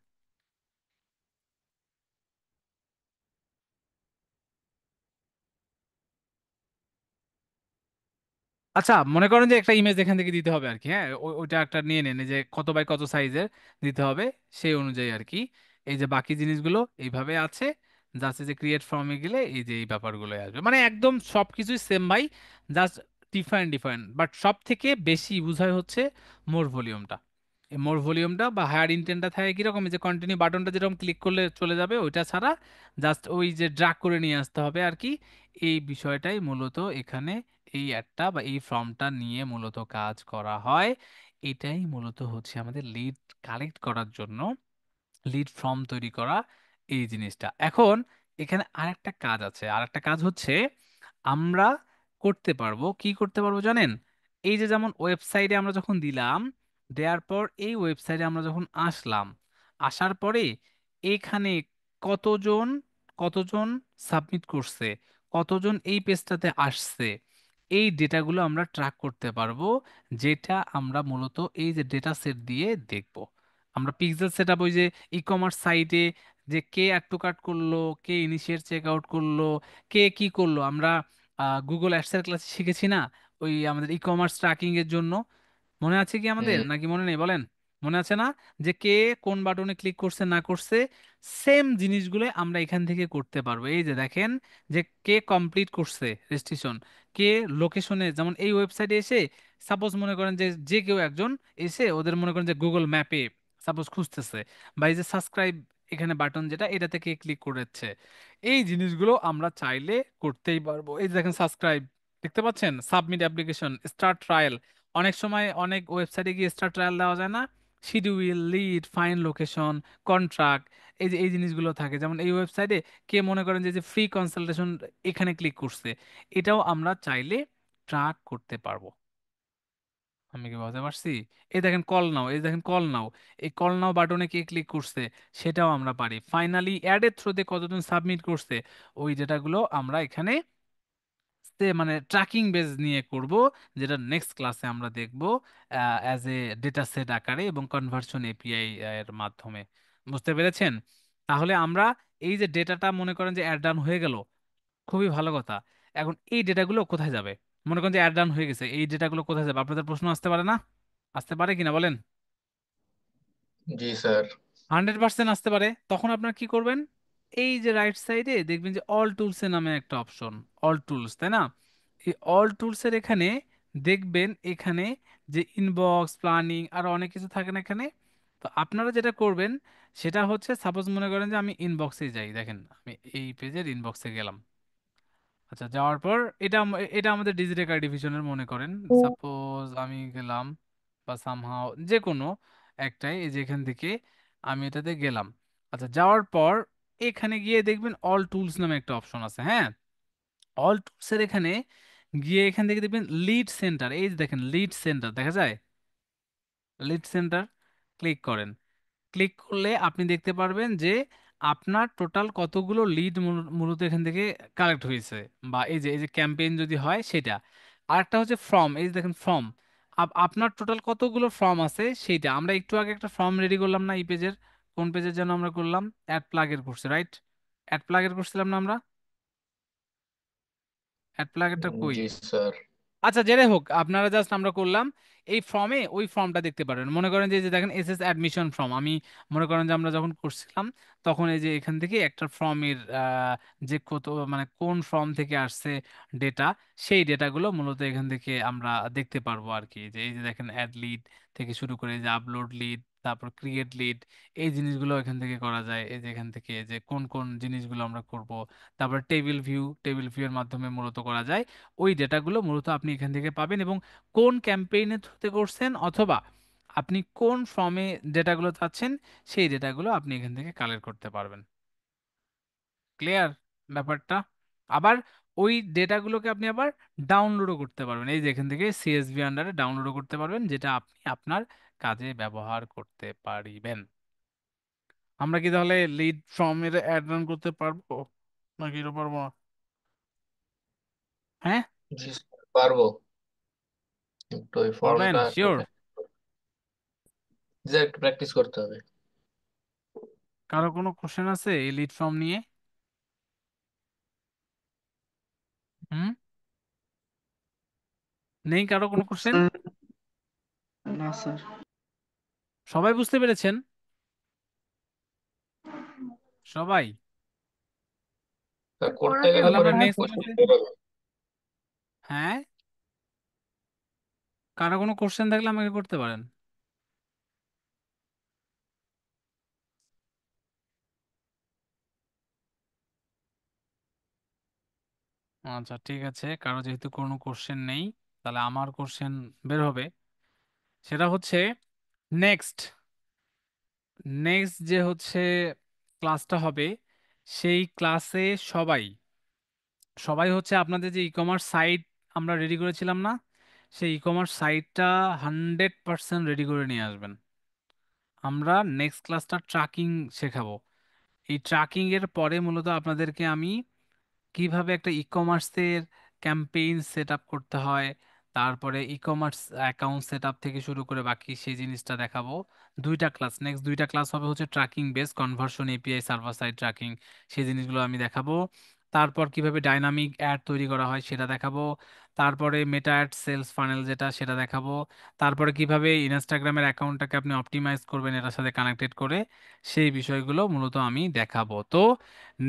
আচ্ছা, মনে করেন যে একটা ইমেজ এখান থেকে দিতে হবে আর কি, হ্যাঁ, ওইটা একটা নিয়ে নেন, এই যে কত বাই কত সাইজের দিতে হবে সেই অনুযায়ী আর কি। এই যে বাকি জিনিসগুলো এইভাবে আছে, জাস্ট এই যে ক্রিয়েট ফর্মে গেলে এই যে এই ব্যাপারগুলো আসবে, মানে একদম সবকিছুই সেম ভাই, জাস্ট ডিফারেন্ট ডিফারেন্ট, বাট সব থেকে বেশি বোঝায় হচ্ছে মোর ভলিউমটা। এই মোর ভলিউমটা বা হায়ার ইন্টেন্টটা থাকে কিরকম, এই যে কন্টিনিউ বাটনটা যেরকম ক্লিক করলে চলে যাবে, ওইটা ছাড়া জাস্ট ওই যে ড্রাগ করে নিয়ে আসতে হবে আর কি। এই বিষয়টাই মূলত এখানে এই অ্যাডটা বা এই ফর্মটা নিয়ে মূলত কাজ করা হয়। এটাই মূলত হচ্ছে আমাদের লিড কালেক্ট করার জন্য লিড ফর্ম তৈরি করা, এই জিনিসটা। এখন এখানে আরেকটা কাজ আছে, আরেকটা কাজ হচ্ছে আমরা করতে পারবো, কি করতে পারবো জানেন? এই যে যেমন ওয়েবসাইটে আমরা যখন দিলাম, দেওয়ার পর এই ওয়েবসাইটে আমরা যখন আসলাম, আসার পরে এখানে কতজন কতজন সাবমিট করছে, কতজন এই পেজটাতে আসছে, এই ডেটাগুলো আমরা ট্র্যাক করতে পারবো, যেটা আমরা মূলত এই যে ডেটা সেট দিয়ে দেখব। আমরা পিক্সেল সেট আপ, ওই যে ই কমার্স সাইটে যে কে অ্যাড টু কার্ট করলো, কে ইনিশিয়েট চেক আউট করলো, কে কি করলো, আমরা গুগল অ্যাডসের ক্লাসে শিখেছি না, ওই আমাদের ই কমার্স ট্র্যাকিং এর জন্য। মনে আছে কি আমাদের, হুম। নাকি মনে নেই বলেন? মনে আছে না, যে কে কোন বাটনে ক্লিক করছে না করছে, সেম জিনিসগুলো আমরা এখান থেকে করতে পারবো। এই যে দেখেন, যে কে কমপ্লিট করছে রেজিস্ট্রেশন, কে লোকেশনে, যেমন এই ওয়েবসাইটে এসে সাপোজ মনে করেন যে যে কেউ একজন এসে ওদের মনে করেন যে গুগল ম্যাপে সাপোজ খুঁজতেছে, বা এই যে সাবস্ক্রাইব এখানে বাটন যেটা, এটাতে কে ক্লিক করেছে, এই জিনিসগুলো আমরা চাইলে করতেই পারবো। এই যে দেখেন সাবস্ক্রাইব, দেখতে পাচ্ছেন, সাবমিট অ্যাপ্লিকেশন, স্টার্ট ট্রায়াল। অনেক সময় অনেক ওয়েবসাইটে গিয়ে স্টার ট্রায়াল দেওয়া যায় না, schedule, lead, fine location, contract, এই যে এই জিনিসগুলো থাকে। যেমন এই ওয়েবসাইটে কে মনে করেন যে ফ্রি কনসালটেশন এখানে ক্লিক করছে, এটাও আমরা চাইলে ট্র্যাক করতে পারবো। আমি কি বুঝতে পারছি? এই দেখেন কল নাও, এই দেখেন কল নাও, এই কল নাও বাটনে কে ক্লিক করছে সেটাও আমরা পারি। ফাইনালি অ্যাডের থ্রুতে কতজন সাবমিট করছে, ওই ডেটাগুলো আমরা এখানে মানে ট্র্যাকিং বেস নিয়ে করব, যেটা নেক্সট ক্লাসে আমরা দেখব অ্যাজ এ ডেটা সেট আকারে এবং কনভার্সন এপিআই এর মাধ্যমে। বুঝতে পেরেছেন? তাহলে আমরা এই যে ডেটাটা মনে করেন যে অ্যাড ডান হয়ে গেল, খুবই ভালো কথা। এখন এই ডেটাগুলো কোথায় যাবে? মনে করেন যে অ্যাড ডান হয়ে গেছে, এই ডেটাগুলো কোথায় যাবে? আপনাদের প্রশ্ন আসতে পারে না? আসতে পারে কিনা বলেন? জি স্যার। 100% আসতে পারে। তখন আপনার কি করবেন, এই যে রাইট সাইডে দেখবেন যে অল টুলস এর নামে একটা অপশন, অল টুলস, তাই না? এই অল টুলস এর এখানে দেখবেন, এখানে যে ইনবক্স, প্ল্যানিং, আর অনেক কিছু থাকে না এখানে। তো আপনারা যেটা করবেন সেটা হচ্ছে, সাপোজ মনে করেন যে আমি ইনবক্সে যাই, দেখেন আমি এই পেজের ইনবক্সে গেলাম। আচ্ছা, যাওয়ার পর এটা এটা আমাদের ডিজিটাল ডিভিশনের মনে করেন, সাপোজ আমি গেলাম, বা সামহাও যে কোনো একটাই, এই যে এখান থেকে আমি এটাতে গেলাম। আচ্ছা, যাওয়ার পর এখানে গিয়ে দেখবেন অল টুলস নামে একটা অপশন আছে, হ্যাঁ। অল টুলস এর এখানে গিয়ে এখান থেকে দেখবেন লিড সেন্টার, এই যে দেখেন লিড সেন্টার দেখা যায়, লিড সেন্টার ক্লিক করেন। ক্লিক করলে আপনি দেখতে পারবেন যে আপনার টোটাল কতগুলো লিড মূলত এখান থেকে কালেক্ট হয়েছে, বা এই যে ক্যাম্পেইন যদি হয় সেটা। আরেকটা হচ্ছে ফর্ম, এই যে দেখেন ফর্ম, আপনার টোটাল কতগুলো ফর্ম আছে সেইটা। আমরা একটু আগে একটা ফর্ম রেডি করলাম না এই পেজের, কোন পেজের জন্য আমরা করলাম? অ্যাড প্লাগের করছি, রাইট? অ্যাড প্লাগের করছিলাম না আমরা? অ্যাড প্লাগেরটা কই? জি স্যার। আচ্ছা, যেটাই হোক, আপনারা জাস্ট আমরা করলাম এই ফর্মে, ওই ফর্মটা দেখতে পারেন। মনে করেন যে এই যে দেখেন এসএস অ্যাডমিশন ফর্ম, আমি মনে করেন যে আমরা যখন করছিলাম তখন এই যে এখান থেকে একটা ফর্মের যে কত মানে কোন ফর্ম থেকে আসছে ডেটা, সেই ডেটাগুলো মূলত এখান থেকে আমরা দেখতে পারবো আর কি। যে এই যে দেখেন অ্যাড লিড থেকে শুরু করে যে আপলোড লিড, তারপর ক্রিয়েট লিড, এই জিনিসগুলো এখান থেকে করা যায়। এই যে এখান থেকে যে কোন কোন জিনিসগুলো আমরা করব, তারপর টেবিল ভিউ এর মাধ্যমে মূলত করা যায়। ওই ডেটাগুলো মূলত আপনি এখান থেকে পাবেন, এবং কোন ক্যাম্পেইনের থ্রুতে করছেন, অথবা আপনি কোন ফর্মে ডেটাগুলো চাচ্ছেন, সেই ডেটাগুলো আপনি এখান থেকে কালেক্ট করতে পারবেন। ক্লিয়ার ব্যাপারটা? আবার ওই ডেটাগুলোকে আপনি আবার ডাউনলোডও করতে পারবেন, এই যে এখান থেকে সিএসভি আন্ডারে ডাউনলোডও করতে পারবেন, যেটা আপনি আপনার কাজে ব্যবহার করতে পারিবেন। আমরা কি তাহলে লিড ফর্মের অ্যাড রান করতে পারবো, নাকি এটা পারবো না? হ্যাঁ, জি স্যার, পারবো। একটু ওই পারবেন ফর্মটা একটু শিওর? জি স্যার, একটু প্র্যাকটিস করতে হবে। কারো কোনো কোশ্চেন আছে এই লিড ফর্ম নিয়ে? হুম, নেই কারো কোনো কোশ্চেন? না স্যার। সবাই বুঝতে পেরেছেন? সবাই? তা করতে পড়াতে গেলে তাহলে পরে আমরা নেক্সট কোশ্চেন ক্লাসে, বেরোবে। হ্যাঁ, কারো কোনো কোশ্চেন থাকলে আমাকে করতে পারেন। আচ্ছা, ঠিক আছে, কারো যেহেতু কোনো কোশ্চেন নেই, তাহলে আমার কোশ্চেন বের হবে। সেটা হচ্ছে নেক্সট নেক্সট যে হচ্ছে ক্লাসটা হবে, সেই ক্লাসে সবাই সবাই হচ্ছে আপনাদের যে ই কমার্স সাইট আমরা রেডি করেছিলাম না, সেই ই কমার্স সাইটটা 100% রেডি করে নিয়ে আসবেন। আমরা নেক্সট ক্লাসটা ট্র্যাকিং শেখাবো। এই ট্র্যাকিং এর পরে মূলত আপনাদেরকে আমি কিভাবে একটা ই কমার্সের ক্যাম্পেইন সেট আপ করতে হয়, তারপরে e commerce account set up থেকে শুরু করে বাকি সেই জিনিসটা দেখাবো। দুইটা ক্লাস, নেক্সট দুইটা ক্লাস হবে হচ্ছে tracking base, conversion, API, server side tracking, সেই জিনিসগুলো আমি দেখাবো। তারপর কিভাবে ডাইনামিক অ্যাড তৈরি করা হয় সেটা দেখাবো। তারপরে মেটা অ্যাড সেলস ফানেল যেটা, সেটা দেখাবো। তারপরে কিভাবে ইনস্টাগ্রামের অ্যাকাউন্টটাকে আপনি অপটিমাইজ করবেন এটার সাথে কানেক্টেড করে, সেই বিষয়গুলো মূলত আমি দেখাবো। তো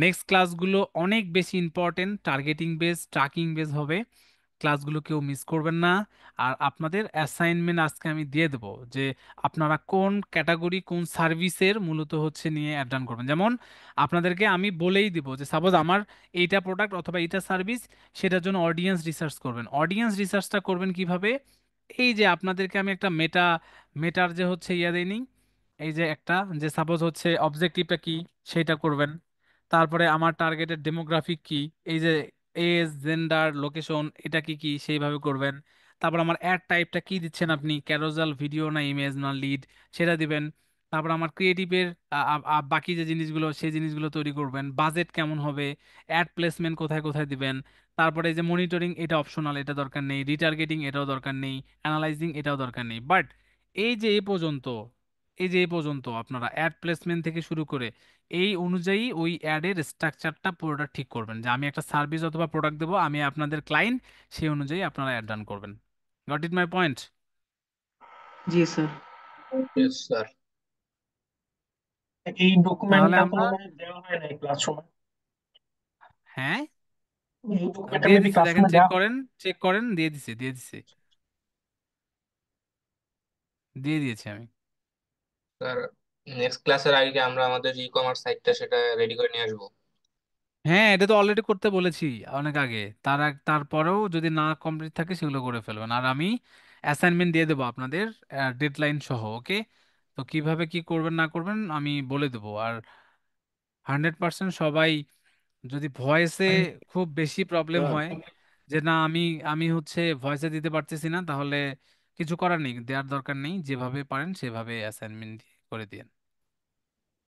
নেক্সট ক্লাসগুলো অনেক বেশি important, targeting base, tracking base হবে। ক্লাসগুলো কেউ মিস করবেন না। আর আপনাদের অ্যাসাইনমেন্ট আজকে আমি দিয়ে দেবো যে আপনারা কোন ক্যাটাগরি কোন সার্ভিসের মূলত হচ্ছে নিয়ে অ্যাড রান করবেন। যেমন আপনাদেরকে আমি বলেই দিব যে সাপোজ আমার এইটা প্রোডাক্ট অথবা এইটা সার্ভিস, সেটার জন্য অডিয়েন্স রিসার্চ করবেন। অডিয়েন্স রিসার্চটা করবেন কিভাবে? এই যে আপনাদেরকে আমি একটা মেটার যে হচ্ছে ইয়া দেয়নি, এই যে একটা, যে সাপোজ হচ্ছে অবজেক্টিভটা কি সেটা করবেন। তারপরে আমার টার্গেটেড ডেমোগ্রাফিক কি, এই যে এজ, জেন্ডার, লোকেশন, এটা কি কি সেইভাবে করবেন। তারপর আমার অ্যাড টাইপটা কি দিচ্ছেন আপনি, ক্যারোজাল, ভিডিও না ইমেজ না লিড, সেটা দিবেন। তারপর আমার ক্রিয়েটিভের বাকি যে জিনিসগুলো সেই জিনিসগুলো তৈরি করবেন। বাজেট কেমন হবে, অ্যাড প্লেসমেন্ট কোথায় কোথায় দিবেন। তারপরে এই যে মনিটরিং, এটা অপশনাল, এটা দরকার নেই। রিটার্গেটিং, এটাও দরকার নেই। অ্যানালাইজিং, এটাও দরকার নেই। বাট এই যে এই পর্যন্ত, এই যে এই পর্যন্ত আপনারা অ্যাড প্লেসমেন্ট থেকে শুরু করে এই অনুযায়ী ওই অ্যাডের স্ট্রাকচারটা পুরোটা ঠিক করবেন, যে আমি একটা সার্ভিস অথবা প্রোডাক্ট দেবো, আমি আপনাদের ক্লায়েন্ট, সেই অনুযায়ী আপনারা অ্যাড রান করবেন। Got it my point? G sir. Yes sir. এই তাহলে ডকুমেন্টটা তো আমরা, মনে হয় দেওয়া হয় নাই ক্লাসরুমে। হ্যাঁ, এই ডকুমেন্টটা দিয়ে মেবি দিছি, দেখেন, ক্লাসরুমে চেক দেওয়া হয়। করেন, চেক করেন, দিয়ে দিছি, দিয়ে দিছি, দিয়ে দিয়েছি আমি। স্যার, নেক্সট ক্লাসের আগে আমরা আমাদের ই কমার্স সাইটটা সেটা রেডি করে নিয়ে আসবো। হ্যাঁ, এটা তো অলরেডি করতে বলেছি অনেক আগে। তারপরেও যদি না কমপ্লিট থাকে সেগুলো করে ফেলবেন। আর আমি অ্যাসাইনমেন্ট দিয়ে দেবো আপনাদের, ডেডলাইন সহ, ওকে? তো কিভাবে কি করবেন না করবেন আমি বলে দেবো। আর 100% সবাই, যদি ভয়েসে খুব বেশি প্রবলেম হয় যে না আমি আমি হচ্ছে ভয়েসে দিতে পারতেছি না, তাহলে কিছু করার নেই, দেওয়ার দরকার নেই, যেভাবে পারেন সেভাবে অ্যাসাইনমেন্ট করে দিন।